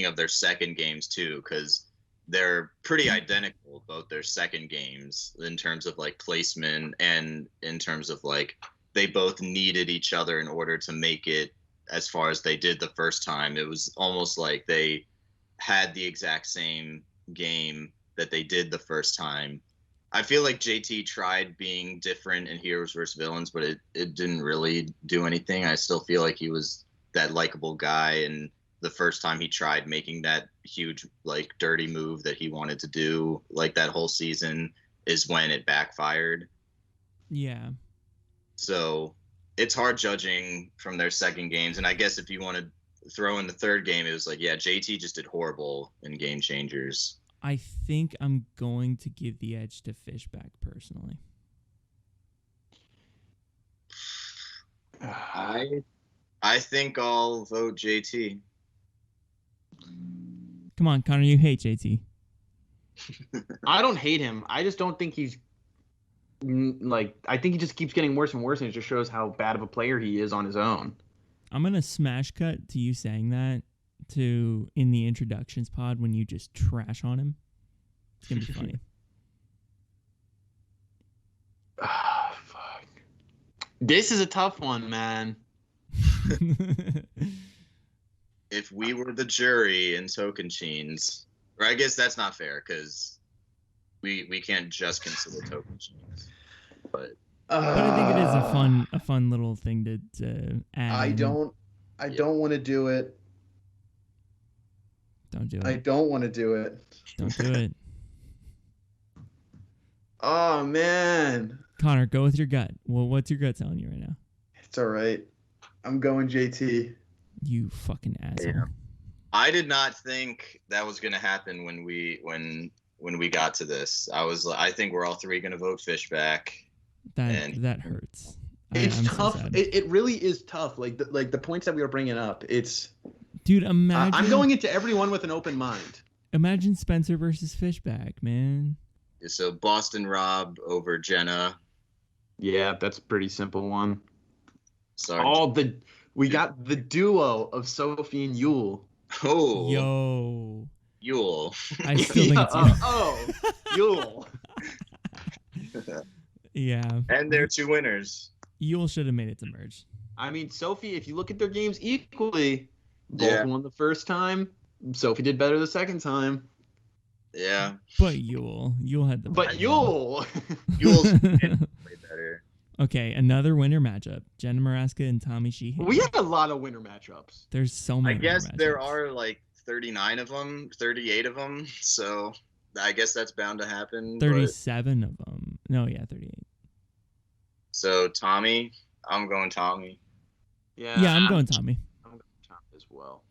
of their second games too, because they're pretty identical, both their second games, in terms of placement and in terms of they both needed each other in order to make it as far as they did the first time. It was almost like they had the exact same game that they did the first time. I feel like JT tried being different in Heroes vs. Villains, but it didn't really do anything. I still feel like he was that likable guy, and the first time he tried making that huge dirty move that he wanted to do that whole season is when it backfired. Yeah. So it's hard judging from their second games. And I guess if you want to throw in the third game, it was like, yeah, JT just did horrible in Game Changers. I think I'm going to give the edge to Fishback personally. I think I'll vote JT. Come on, Connor, you hate JT. I don't hate him. I just don't think he's I think he just keeps getting worse and worse, and it just shows how bad of a player he is on his own. I'm gonna smash cut to you saying that to in the introductions pod when you just trash on him. It's gonna be funny. Fuck. This is a tough one, man. If we were the jury in Tocantins, or I guess that's not fair because we can't just consider Tocantins. But I think it is a fun little thing to add. I don't want to do it. Don't do it. I don't want to do it. Don't do it. Oh man. Connor, go with your gut. Well, what's your gut telling you right now? It's all right. I'm going JT. You fucking asshole. Yeah. I did not think that was gonna happen when we got to this. I think we're all three gonna vote Fishback. That hurts. It's I'm tough. So It really is tough. Like the points that we were bringing up. Dude, imagine. I'm going into everyone with an open mind. Imagine Spencer versus Fishback, man. So Boston Rob over Jenna. Yeah, that's a pretty simple one. Sorry. We got the duo of Sophie and Yule. Oh. Yo. Yule. I still think it's Yule. Yeah. And they're two winners. Yule should have made it to merge. I mean, Sophie, if you look at their games equally, both won the first time. Sophie did better the second time. Yeah. But Yule had the But Yule. Yule's way better. Okay, another winner matchup. Jenna Maraska and Tommy Sheehan. We had a lot of winner matchups. There's so many. I guess winner there matchups. are like 39 of them, 38 of them. So I guess that's bound to happen. 37 of them. No, yeah, 38. So Tommy, I'm going Tommy. Yeah, I'm going Tommy. I'm going Tommy as well.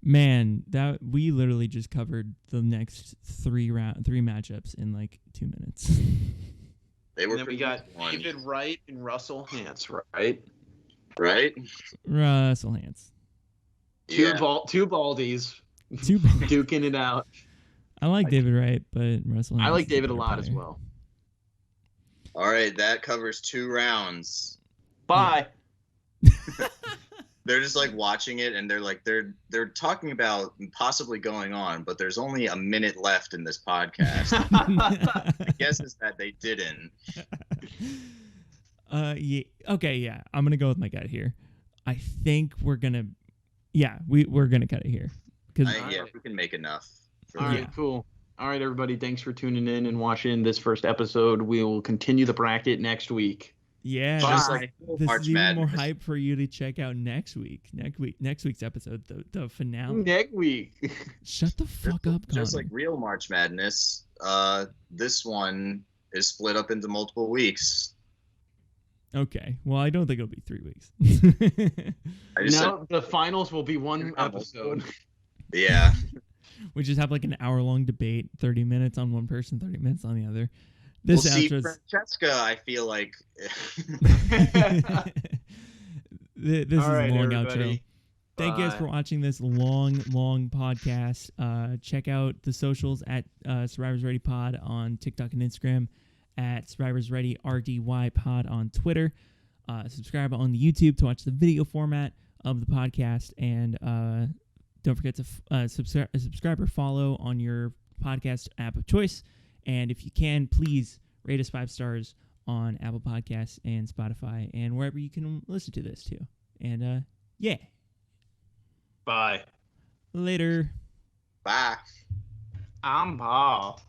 Man, that we literally just covered the next three matchups in like 2 minutes. They were. And then we got David Wright and Russell Hance, right? Right. Russell Hance. Two baldies. Two duking it out. I like David Wright, but Russell Hance. I like David a better lot player. as well. All right, that covers 2 rounds. Bye. They're just like watching it, and they're talking about possibly going on, but there's only a minute left in this podcast. My guess is that they didn't. Yeah. Okay, yeah. I'm gonna go with my gut here. I think we're gonna cut it here. We can make enough. All right, cool. All right, everybody. Thanks for tuning in and watching this first episode. We will continue the bracket next week. Yeah, just like this March is even Madness. more hype for you to check out next week. Next week's episode, the finale. Next week. Shut the fuck up, Connor. Just like real March Madness, this one is split up into multiple weeks. Okay, well, I don't think it'll be 3 weeks. The finals will be one episode. Yeah. We just have like an hour-long debate, 30 minutes on one person, 30 minutes on the other. This Francesca, I feel like. This is a long outro. Everybody. Thank you guys for watching this long podcast. Check out the socials at Survivors Ready Pod on TikTok and Instagram, at Survivors Ready RDY Pod on Twitter. Subscribe on the YouTube to watch the video format of the podcast, and don't forget to subscribe or follow on your podcast app of choice. And if you can, please rate us 5 stars on Apple Podcasts and Spotify and wherever you can listen to this too. And yeah. Bye. Later. Bye. I'm Paul.